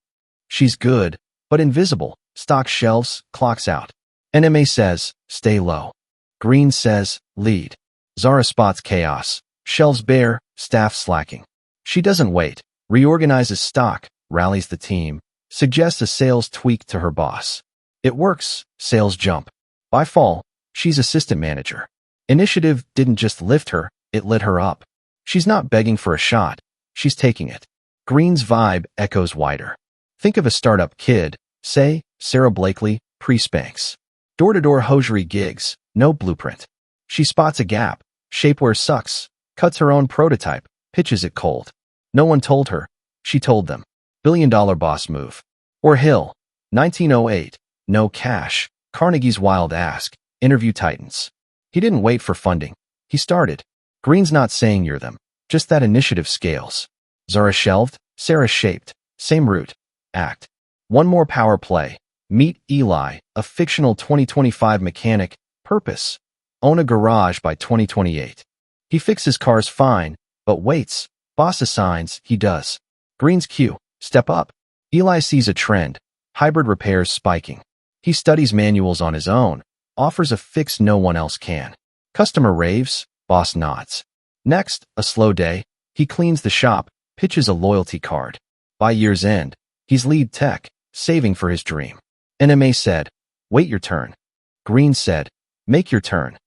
She's good, but invisible. Stock shelves, clocks out. NMA says, stay low. Green says, lead. Zara spots chaos. Shelves bare, staff slacking. She doesn't wait. Reorganizes stock, rallies the team, suggests a sales tweak to her boss. It works, sales jump. By fall, she's assistant manager. Initiative didn't just lift her, it lit her up. She's not begging for a shot, she's taking it. Green's vibe echoes wider. Think of a startup kid, say, Sarah Blakely, pre-Spanx. Door-to-door hosiery gigs, no blueprint. She spots a gap, shapewear sucks, cuts her own prototype, pitches it cold. No one told her. She told them. Billion-dollar boss move. Or Hill, 1908, no cash, Carnegie's wild ask, interview titans. He didn't wait for funding. He started. Green's not saying you're them, just that initiative scales. Zara shelved, Sarah shaped, same route. Act. One more power play. Meet Eli, a fictional 2025 mechanic, purpose. Own a garage by 2028. He fixes cars fine, but waits. Boss assigns, he does. Green's cue, step up. Eli sees a trend, hybrid repairs spiking. He studies manuals on his own, offers a fix no one else can. Customer raves, boss nods. Next, a slow day, he cleans the shop, pitches a loyalty card. By year's end, he's lead tech, saving for his dream. NMA said, wait your turn. Green said, make your turn.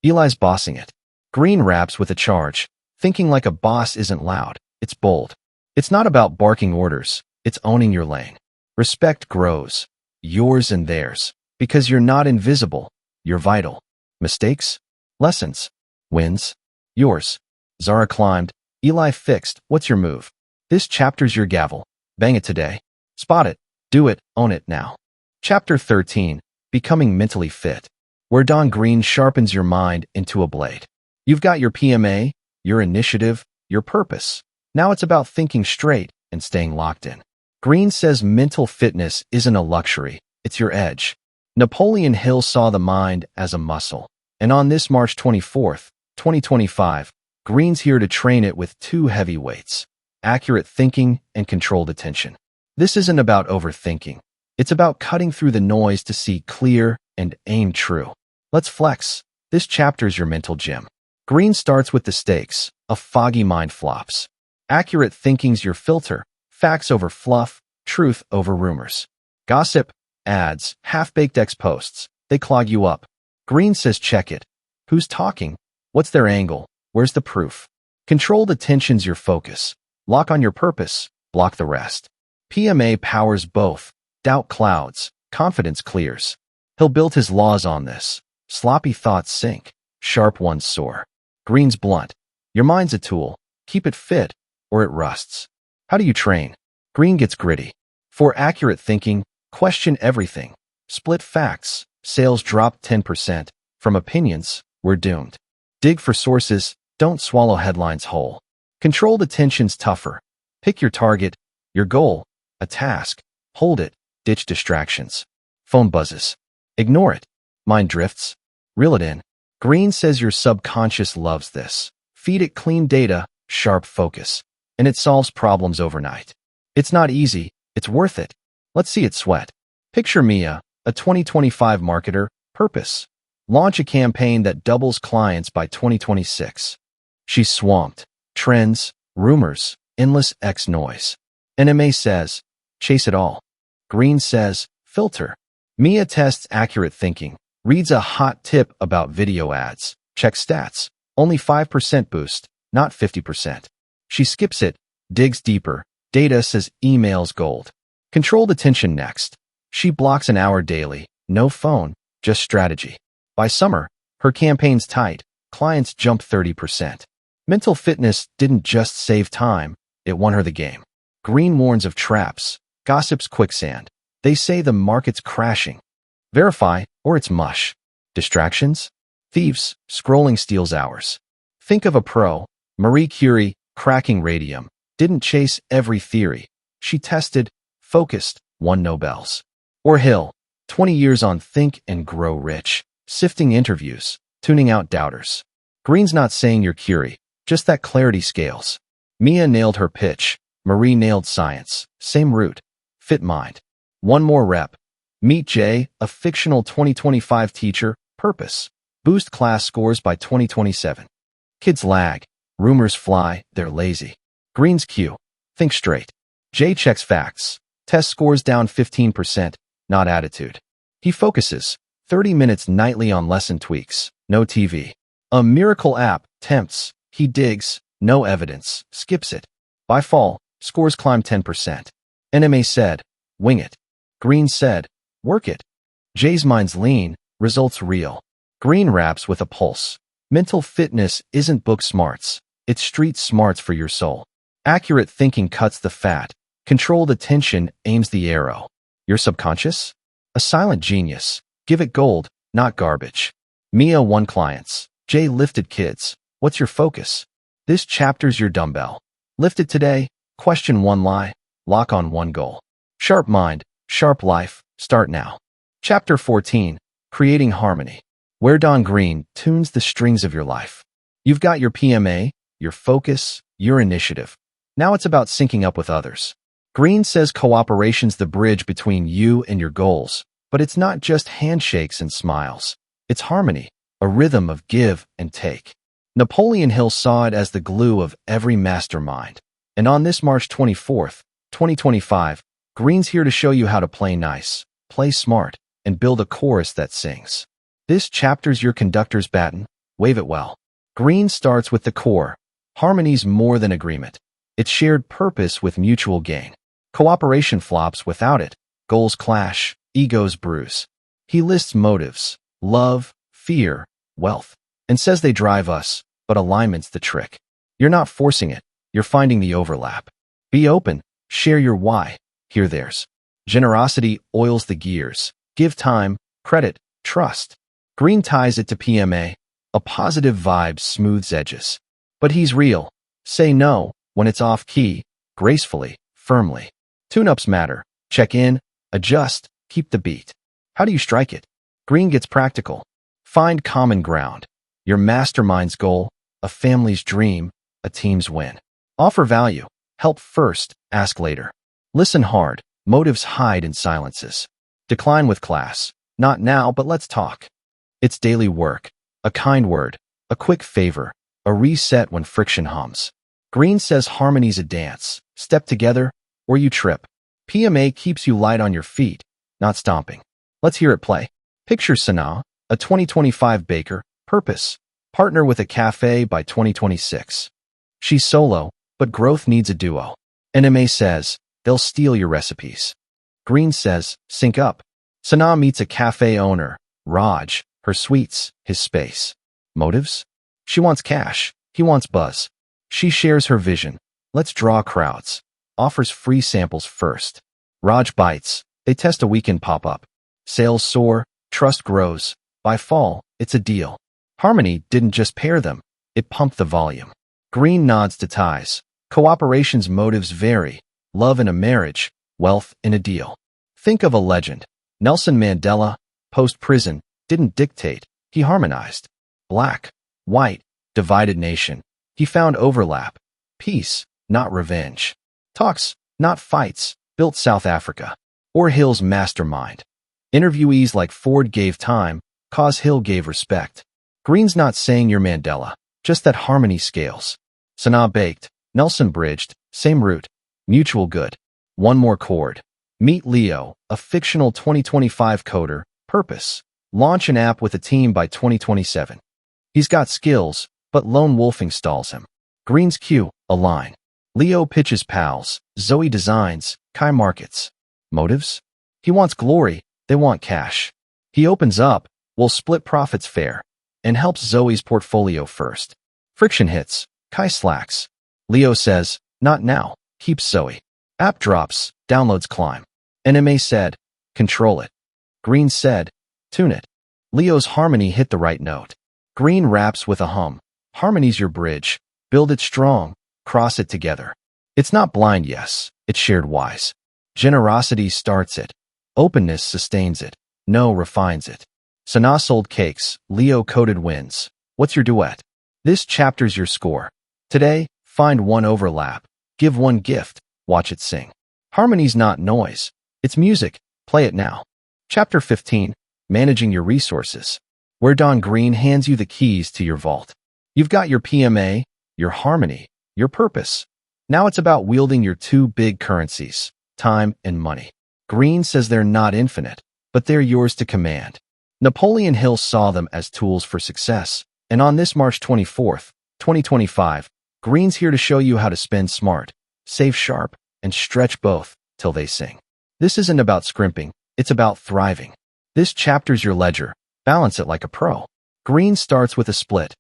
Eli's bossing it. Green raps with a charge, thinking like a boss isn't loud, it's bold. It's not about barking orders, it's owning your lane. Respect grows, yours and theirs, because you're not invisible, you're vital. Mistakes? Lessons. Wins? Yours. Zara climbed, Eli fixed, what's your move? This chapter's your gavel, bang it today. Spot it, do it, own it now. Chapter 13, Becoming Mentally Fit, where Don Green sharpens your mind into a blade. You've got your PMA, your initiative, your purpose. Now it's about thinking straight and staying locked in. Green says mental fitness isn't a luxury, it's your edge. Napoleon Hill saw the mind as a muscle, and on this March 24th, 2025, Green's here to train it with two heavy weights: accurate thinking and controlled attention. This isn't about overthinking. It's about cutting through the noise to see clear and aim true. Let's flex. This chapter's your mental gym. Green starts with the stakes. A foggy mind flops. Accurate thinking's your filter. Facts over fluff, truth over rumors. Gossip, ads, half-baked ex-posts. They clog you up. Green says check it. Who's talking? What's their angle? Where's the proof? Controlled attention's your focus. Lock on your purpose. Block the rest. PMA powers both. Doubt clouds. Confidence clears. He'll build his laws on this. Sloppy thoughts sink. Sharp ones soar. Green's blunt. Your mind's a tool. Keep it fit, or it rusts. How do you train? Green gets gritty. For accurate thinking, question everything. Split facts. Sales dropped 10%. From opinions, we're doomed. Dig for sources. Don't swallow headlines whole. Controlled attention's tougher. Pick your target, your goal, a task. Hold it. Ditch distractions. Phone buzzes. Ignore it. Mind drifts. Reel it in. Green says your subconscious loves this. Feed it clean data, sharp focus, and it solves problems overnight. It's not easy, it's worth it. Let's see it sweat. Picture Mia, a 2025 marketer, purpose. Launch a campaign that doubles clients by 2026. She's swamped. Trends, rumors, endless X noise. NMA says, chase it all. Green says, filter. Mia tests accurate thinking, reads a hot tip about video ads, checks stats, only 5% boost, not 50%. She skips it, digs deeper, data says email's gold. Controlled attention next. She blocks an hour daily, no phone, just strategy. By summer, her campaign's tight, clients jump 30%. Mental fitness didn't just save time, it won her the game. Green warns of traps, gossip's quicksand. They say the market's crashing. Verify, or it's mush. Distractions? Thieves, scrolling steals hours. Think of a pro, Marie Curie, cracking radium, didn't chase every theory. She tested, focused, won Nobels. Or Hill, 20 years on Think and Grow Rich, sifting interviews, tuning out doubters. Green's not saying you're Curie, just that clarity scales. Mia nailed her pitch, Marie nailed science, same route, fit mind. One more rep. Meet Jay, a fictional 2025 teacher, purpose. Boost class scores by 2027. Kids lag. Rumors fly, they're lazy. Green's cue. Think straight. Jay checks facts. Test scores down 15%, not attitude. He focuses. 30 minutes nightly on lesson tweaks. No TV. A miracle app tempts. He digs. No evidence. Skips it. By fall, scores climb 10%. NMA said, wing it. Green said, work it. J's mind's lean, results real. Green raps with a pulse. Mental fitness isn't book smarts. It's street smarts for your soul. Accurate thinking cuts the fat. Controlled attention aims the arrow. Your subconscious? A silent genius. Give it gold, not garbage. Mia won clients. Jay lifted kids. What's your focus? This chapter's your dumbbell. Lift it today. Question one lie. Lock on one goal. Sharp mind, sharp life. Start now. Chapter 14. Creating Harmony. Where Don Green tunes the strings of your life. You've got your PMA, your focus, your initiative. Now it's about syncing up with others. Green says cooperation's the bridge between you and your goals, but it's not just handshakes and smiles. It's harmony, a rhythm of give and take. Napoleon Hill saw it as the glue of every mastermind. And on this March 24th, 2025, Green's here to show you how to play nice, play smart, and build a chorus that sings. This chapter's your conductor's baton. Wave it well. Green starts with the core. Harmony's more than agreement. It's shared purpose with mutual gain. Cooperation flops without it. Goals clash, egos bruise. He lists motives, love, fear, wealth, and says they drive us, but alignment's the trick. You're not forcing it. You're finding the overlap. Be open. Share your why. Hear theirs. Generosity oils the gears. Give time, credit, trust. Green ties it to PMA. A positive vibe smooths edges. But he's real. Say no when it's off key, gracefully, firmly. Tune-ups matter. Check in, adjust, keep the beat. How do you strike it? Green gets practical. Find common ground. Your mastermind's goal, a family's dream, a team's win. Offer value. Help first, ask later. Listen hard. Motives hide in silences. Decline with class. Not now, but let's talk. It's daily work. A kind word. A quick favor. A reset when friction hums. Green says harmony's a dance. Step together, or you trip. PMA keeps you light on your feet, not stomping. Let's hear it play. Picture Sanaa, a 2025 baker, purpose. Partner with a cafe by 2026. She's solo, but growth needs a duo. NMA says, they'll steal your recipes. Green says, sync up. Sanaa meets a cafe owner, Raj, her sweets, his space. Motives? She wants cash. He wants buzz. She shares her vision. Let's draw crowds. Offers free samples first. Raj bites. They test a weekend pop-up. Sales soar. Trust grows. By fall, it's a deal. Harmony didn't just pair them. It pumped the volume. Green nods to ties. Cooperation's motives vary. Love in a marriage. Wealth in a deal. Think of a legend. Nelson Mandela, post-prison, didn't dictate. He harmonized. Black, white, divided nation. He found overlap. Peace, not revenge. Talks, not fights, built South Africa. Or Hill's mastermind. Interviewees like Ford gave time, cause Hill gave respect. Green's not saying you're Mandela, just that harmony scales. Sanaa baked, Nelson bridged, same route. Mutual good. One more chord. Meet Leo, a fictional 2025 coder, purpose. Launch an app with a team by 2027. He's got skills, but lone wolfing stalls him. Green's cue, align. Leo pitches pals, Zoe designs, Kai markets. Motives? He wants glory, they want cash. He opens up, we'll split profits fair, and helps Zoe's portfolio first. Friction hits, Kai slacks. Leo says, not now, keeps Zoe. App drops, downloads climb. NMA said, control it. Green said, tune it. Leo's harmony hit the right note. Green raps with a hum. Harmony's your bridge. Build it strong. Cross it together. It's not blind yes, it's shared wise. Generosity starts it. Openness sustains it. No refines it. Sanaa sold cakes. Leo coded wins. What's your duet? This chapter's your score. Today, find one overlap. Give one gift. Watch it sing. Harmony's not noise. It's music. Play it now. Chapter 15. Managing your resources. Where Don Green hands you the keys to your vault. You've got your PMA, your harmony, your purpose. Now it's about wielding your two big currencies, time and money. Green says they're not infinite, but they're yours to command. Napoleon Hill saw them as tools for success, and on this March 24th, 2025, Green's here to show you how to spend smart, save sharp, and stretch both till they sing. This isn't about scrimping, it's about thriving. This chapter's your ledger. Balance it like a pro. Green starts with a split.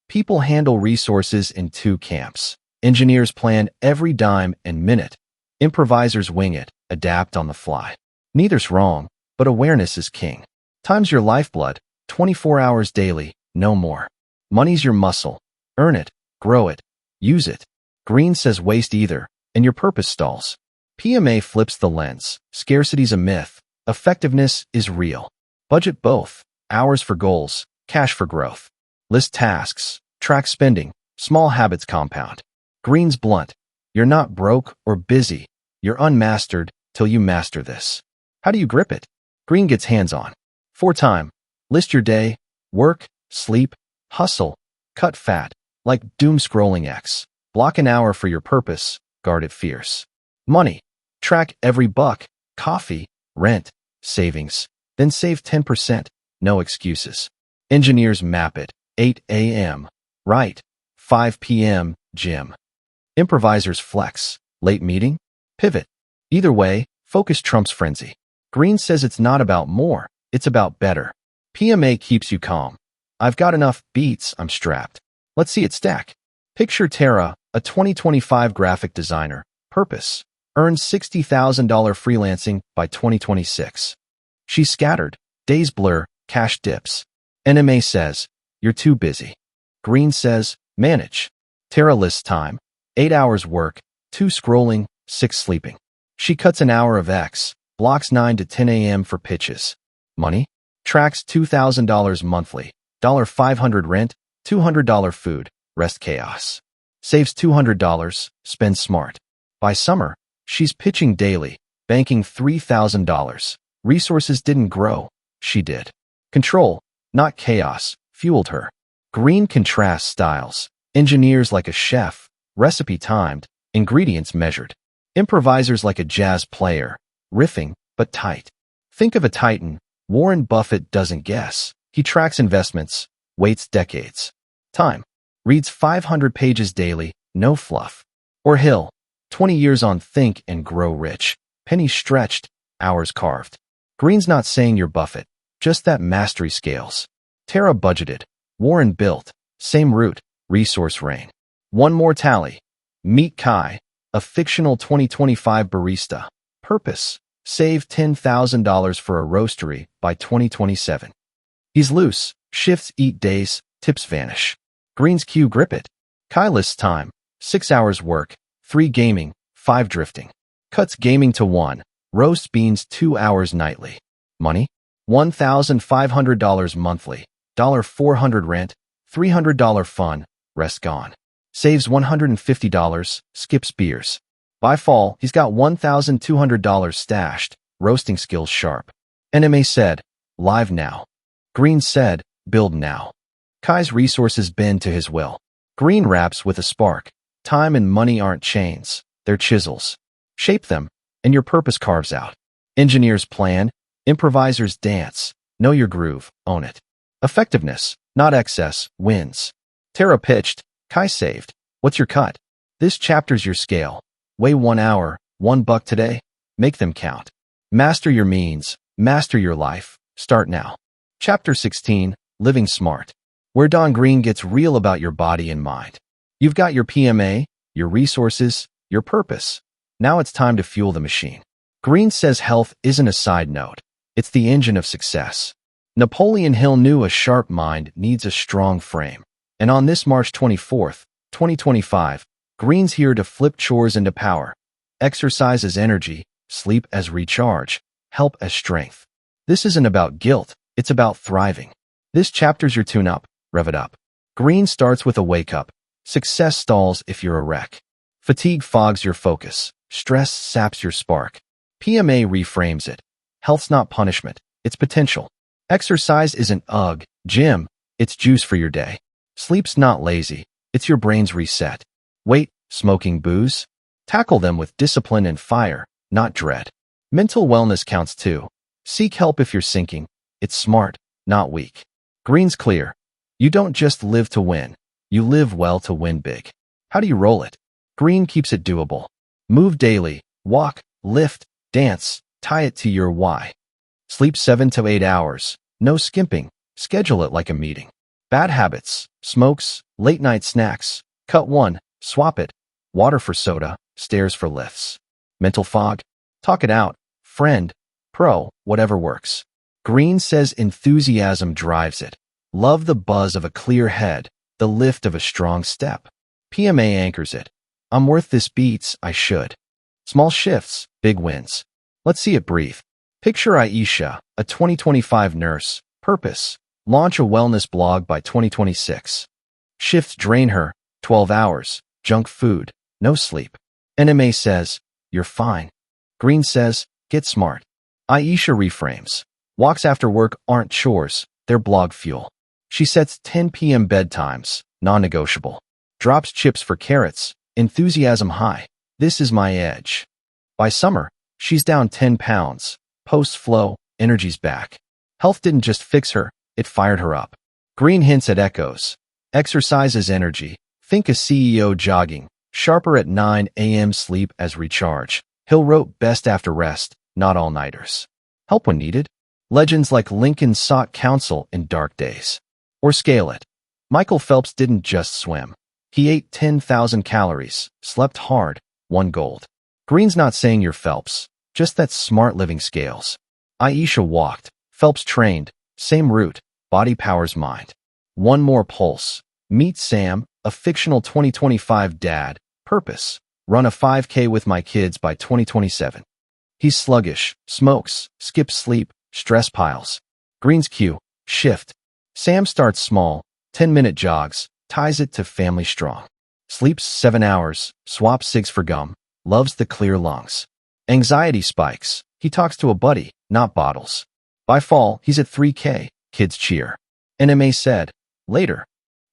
People handle resources in two camps. Engineers plan every dime and minute. Improvisers wing it, adapt on the fly. Neither's wrong, but awareness is king. Time's your lifeblood, 24 hours daily, no more. Money's your muscle. Earn it, grow it, use it. Green says waste either, and your purpose stalls. PMA flips the lens. Scarcity's a myth. Effectiveness is real. Budget both. Hours for goals, cash for growth. List tasks, track spending, small habits compound. Green's blunt. You're not broke or busy. You're unmastered till you master this. How do you grip it? Green gets hands-on. 4 time. List your day. Work, sleep, hustle, cut fat. Like doom scrolling X. Block an hour for your purpose. Guard it fierce. Money. Track every buck. Coffee, rent, savings. Then save 10%. No excuses. Engineers map it. 8 a.m. Right. 5 p.m. Gym. Improvisers flex. Late meeting? Pivot. Either way, focus trumps frenzy. Green says it's not about more, it's about better. PMA keeps you calm. I've got enough beats, I'm strapped. Let's see it stack. Picture Tara, a 2025 graphic designer. Purpose. Earns $60,000 freelancing by 2026. She's scattered. Days blur, cash dips. NMA says, you're too busy. Green says, manage. Tara lists time. 8 hours work, 2 scrolling, 6 sleeping. She cuts an hour of X, blocks 9 to 10 a.m. for pitches. Money? Tracks $2,000 monthly. $500 rent, $200 food, rest chaos. Saves $200, spends smart. By summer, she's pitching daily, banking $3,000. Resources didn't grow, she did. Control, not chaos, fueled her. Green contrasts styles. Engineers like a chef, recipe timed, ingredients measured. Improvisers like a jazz player, riffing, but tight. Think of a titan. Warren Buffett doesn't guess. He tracks investments, waits decades. Time. Reads 500 pages daily, no fluff. Or Hill. 20 years on Think and Grow Rich. Pennies stretched, hours carved. Green's not saying you're Buffett, just that mastery scales. Tara budgeted. Warren built. Same route, resource rain. One more tally. Meet Kai, a fictional 2025 barista. Purpose. Save $10,000 for a roastery by 2027. He's loose. Shifts eat days. Tips vanish. Green's cue grip it. Kai lists time. 6 hours work. 3 gaming. 5 drifting. Cuts gaming to 1. Roast beans 2 hours nightly. Money? $1,500 monthly. $400 rent. $300 fun. Rest gone. Saves $150. Skips beers. By fall, he's got $1,200 stashed. Roasting skills sharp. NMA said, live now. Green said, build now. Kai's resources bend to his will. Green raps with a spark. Time and money aren't chains. They're chisels. Shape them, and your purpose carves out. Engineers plan. Improvisers dance. Know your groove. Own it. Effectiveness, not excess, wins. Tara pitched. Kai saved. What's your cut? This chapter's your scale. Weigh 1 hour, $1 today. Make them count. Master your means. Master your life. Start now. Chapter 16, Living Smart. Where Don Green gets real about your body and mind. You've got your PMA, your resources, your purpose. Now it's time to fuel the machine. Green says health isn't a side note. It's the engine of success. Napoleon Hill knew a sharp mind needs a strong frame. And on this March 24th, 2025, Green's here to flip chores into power. Exercise as energy, sleep as recharge, help as strength. This isn't about guilt, it's about thriving. This chapter's your tune-up, rev it up. Green starts with a wake-up. Success stalls if you're a wreck. Fatigue fogs your focus. Stress saps your spark. PMA reframes it. Health's not punishment, it's potential. Exercise isn't ugh, gym, it's juice for your day. Sleep's not lazy, it's your brain's reset. Wait, smoking booze? Tackle them with discipline and fire, not dread. Mental wellness counts too. Seek help if you're sinking. It's smart, not weak. Green's clear. You don't just live to win. You live well to win big. How do you roll it? Green keeps it doable. Move daily. Walk, lift, dance. Tie it to your why. Sleep 7 to 8 hours. No skimping. Schedule it like a meeting. Bad habits. Smokes. Late night snacks. Cut one. Swap it. Water for soda. Stairs for lifts. Mental fog. Talk it out. Friend. Pro. Whatever works. Green says enthusiasm drives it. Love the buzz of a clear head. The lift of a strong step. PMA anchors it. I'm worth this beats, I should. Small shifts, big wins. Let's see it breathe. Picture Aisha, a 2025 nurse. Purpose. Launch a wellness blog by 2026. Shifts drain her. 12 hours. Junk food. No sleep. NMA says, you're fine. Green says, get smart. Aisha reframes. Walks after work aren't chores. They're blog fuel. She sets 10 p.m. bedtimes. Non-negotiable. Drops chips for carrots. Enthusiasm high. This is my edge. By summer, she's down 10 pounds. Post-flow, energy's back. Health didn't just fix her, it fired her up. Green hints at echoes. Exercise as energy. Think a CEO jogging. Sharper at 9 a.m. Sleep as recharge. Hill wrote best after rest, not all-nighters. Help when needed. Legends like Lincoln sought counsel in dark days. Or scale it. Michael Phelps didn't just swim. He ate 10,000 calories, slept hard, won gold. Green's not saying you're Phelps, just that smart living scales. Aisha walked, Phelps trained, same route, body powers mind. One more pulse. Meet Sam, a fictional 2025 dad. Purpose. Run a 5K with my kids by 2027. He's sluggish, smokes, skips sleep, stress piles. Green's cue. Shift. Sam starts small, 10-minute jogs, ties it to family strong. Sleeps 7 hours, swaps cigs for gum, loves the clear lungs. Anxiety spikes. He talks to a buddy, not bottles. By fall, he's at 3K. Kids cheer. NMA said, later.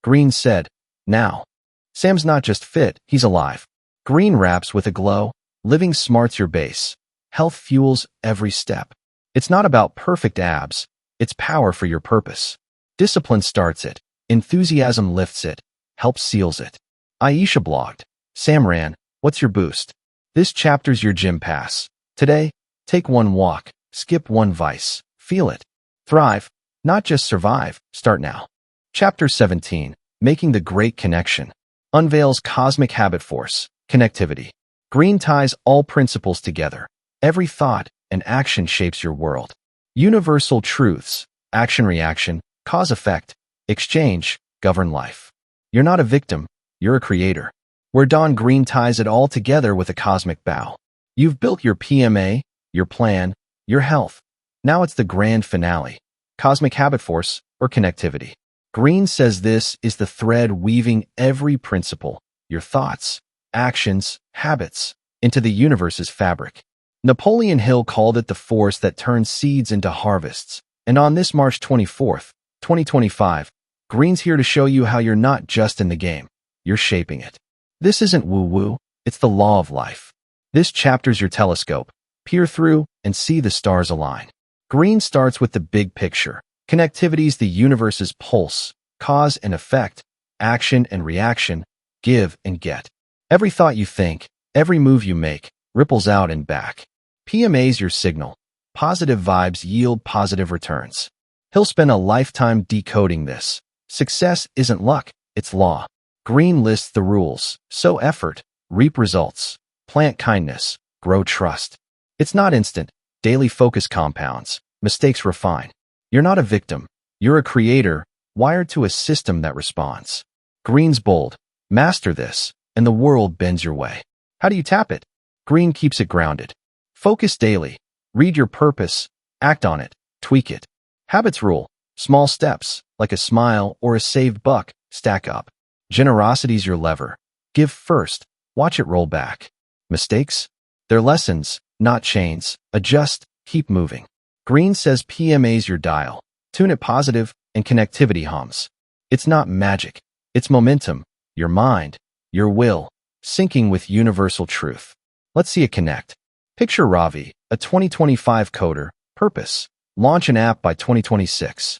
Green said, now. Sam's not just fit, he's alive. Green raps with a glow. Living smart's your base. Health fuels every step. It's not about perfect abs. It's power for your purpose. Discipline starts it. Enthusiasm lifts it. Help seals it. Aisha blogged. Sam ran. What's your boost? This chapter's your gym pass. Today, take one walk. Skip one vice. Feel it. Thrive. Not just survive. Start now. Chapter 17. Making the Great Connection. Unveils cosmic habit force. Connectivity. Green ties all principles together. Every thought and action shapes your world. Universal truths. Action-reaction. Cause-effect. Exchange. Govern life. You're not a victim. You're a creator. Where Don Green ties it all together with a cosmic bow. You've built your PMA, your plan, your health. Now it's the grand finale. Cosmic habit force or connectivity. Green says this is the thread weaving every principle, your thoughts, actions, habits, into the universe's fabric. Napoleon Hill called it the force that turns seeds into harvests. And on this March 24th, 2025, Green's here to show you how you're not just in the game, you're shaping it. This isn't woo-woo, it's the law of life. This chapter's your telescope. Peer through and see the stars align. Green starts with the big picture. Connectivity's the universe's pulse, cause and effect, action and reaction, give and get. Every thought you think, every move you make, ripples out and back. PMA's your signal. Positive vibes yield positive returns. He'll spend a lifetime decoding this. Success isn't luck, it's law. Green lists the rules. Sow effort, reap results. Plant kindness, grow trust. It's not instant. Daily focus compounds. Mistakes refine. You're not a victim. You're a creator, wired to a system that responds. Green's bold. Master this, and the world bends your way. How do you tap it? Green keeps it grounded. Focus daily. Read your purpose. Act on it. Tweak it. Habits rule. Small steps, like a smile or a saved buck, stack up. Generosity's your lever. Give first. Watch it roll back. Mistakes? They're lessons, not chains. Adjust. Keep moving. Green says PMA's your dial. Tune it positive, and connectivity hums. It's not magic. It's momentum. Your mind. Your will. Syncing with universal truth. Let's see it connect. Picture Ravi, a 2025 coder. Purpose. Launch an app by 2026.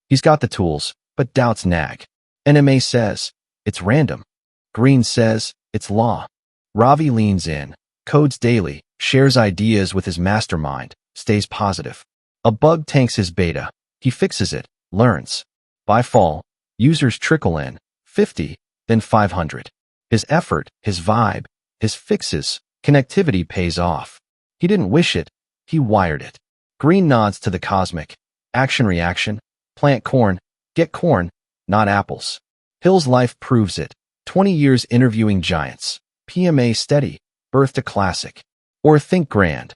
He's got the tools, but doubts nag. NMA says, it's random. Green says, it's law. Ravi leans in. codes daily, shares ideas with his mastermind, stays positive. A bug tanks his beta. He fixes it, learns. By fall, users trickle in, 50, then 500. His effort, his vibe, his fixes, connectivity pays off. He didn't wish it, he wired it. Green nods to the cosmic. Action-reaction. Plant corn, get corn, not apples. Hill's life proves it. 20 years interviewing giants. PMA steady, birth to classic. Or think grand.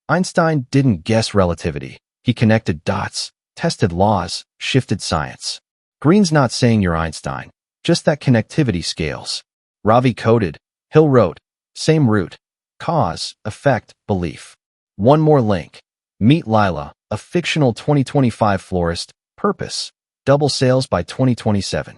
Einstein didn't guess relativity. He connected dots, tested laws, shifted science. Green's not saying you're Einstein, just that connectivity scales. Ravi coded, Hill wrote, same root, cause, effect, belief. One more link. Meet Lila, a fictional 2025 florist, purpose, double sales by 2027.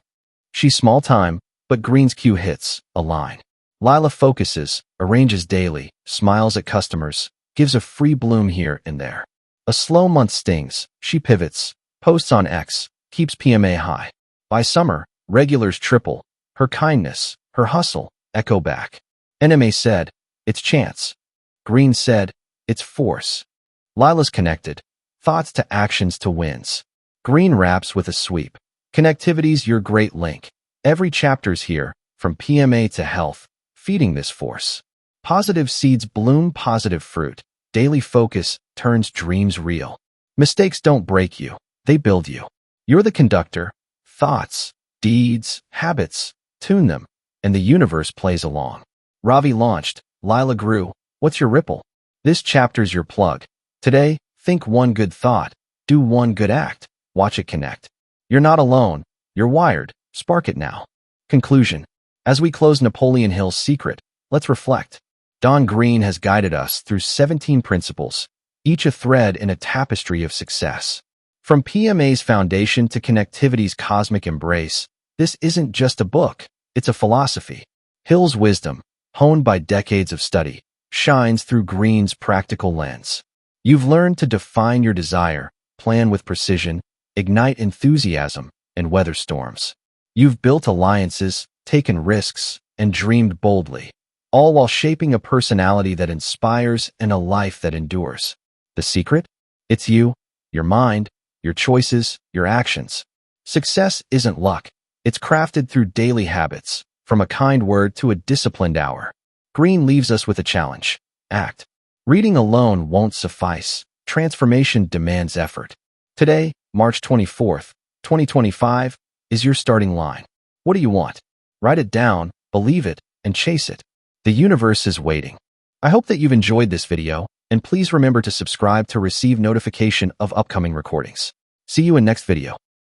She's small time, but Green's cue hits, a line. Lila focuses, arranges daily, smiles at customers, gives a free bloom here and there. A slow month stings, she pivots, posts on X, keeps PMA high. By summer, regulars triple. Her kindness, her hustle, echo back. NMA said, it's chance. Green said, it's force. Lila's connected. Thoughts to actions to wins. Green raps with a sweep. Connectivity's your great link. Every chapter's here, from PMA to health, feeding this force. Positive seeds bloom positive fruit. Daily focus turns dreams real. Mistakes don't break you, they build you. You're the conductor. Thoughts, deeds, habits, tune them, and the universe plays along. Ravi launched, Lila grew. What's your ripple? This chapter's your plug. Today, think one good thought, do one good act, watch it connect. You're not alone, you're wired, spark it now. Conclusion. As we close Napoleon Hill's secret, let's reflect. Don Green has guided us through 17 principles, each a thread in a tapestry of success. From PMA's foundation to connectivity's cosmic embrace, this isn't just a book, it's a philosophy. Hill's wisdom, honed by decades of study, shines through Green's practical lens. You've learned to define your desire, plan with precision, ignite enthusiasm, and weather storms. You've built alliances, taken risks, and dreamed boldly, all while shaping a personality that inspires and a life that endures. The secret? It's you, your mind, your choices, your actions. Success isn't luck. It's crafted through daily habits, from a kind word to a disciplined hour. Green leaves us with a challenge. Act. Reading alone won't suffice. Transformation demands effort. Today, March 24th, 2025, is your starting line. What do you want? Write it down, believe it, and chase it. The universe is waiting. I hope that you've enjoyed this video, and please remember to subscribe to receive notification of upcoming recordings. See you in next video.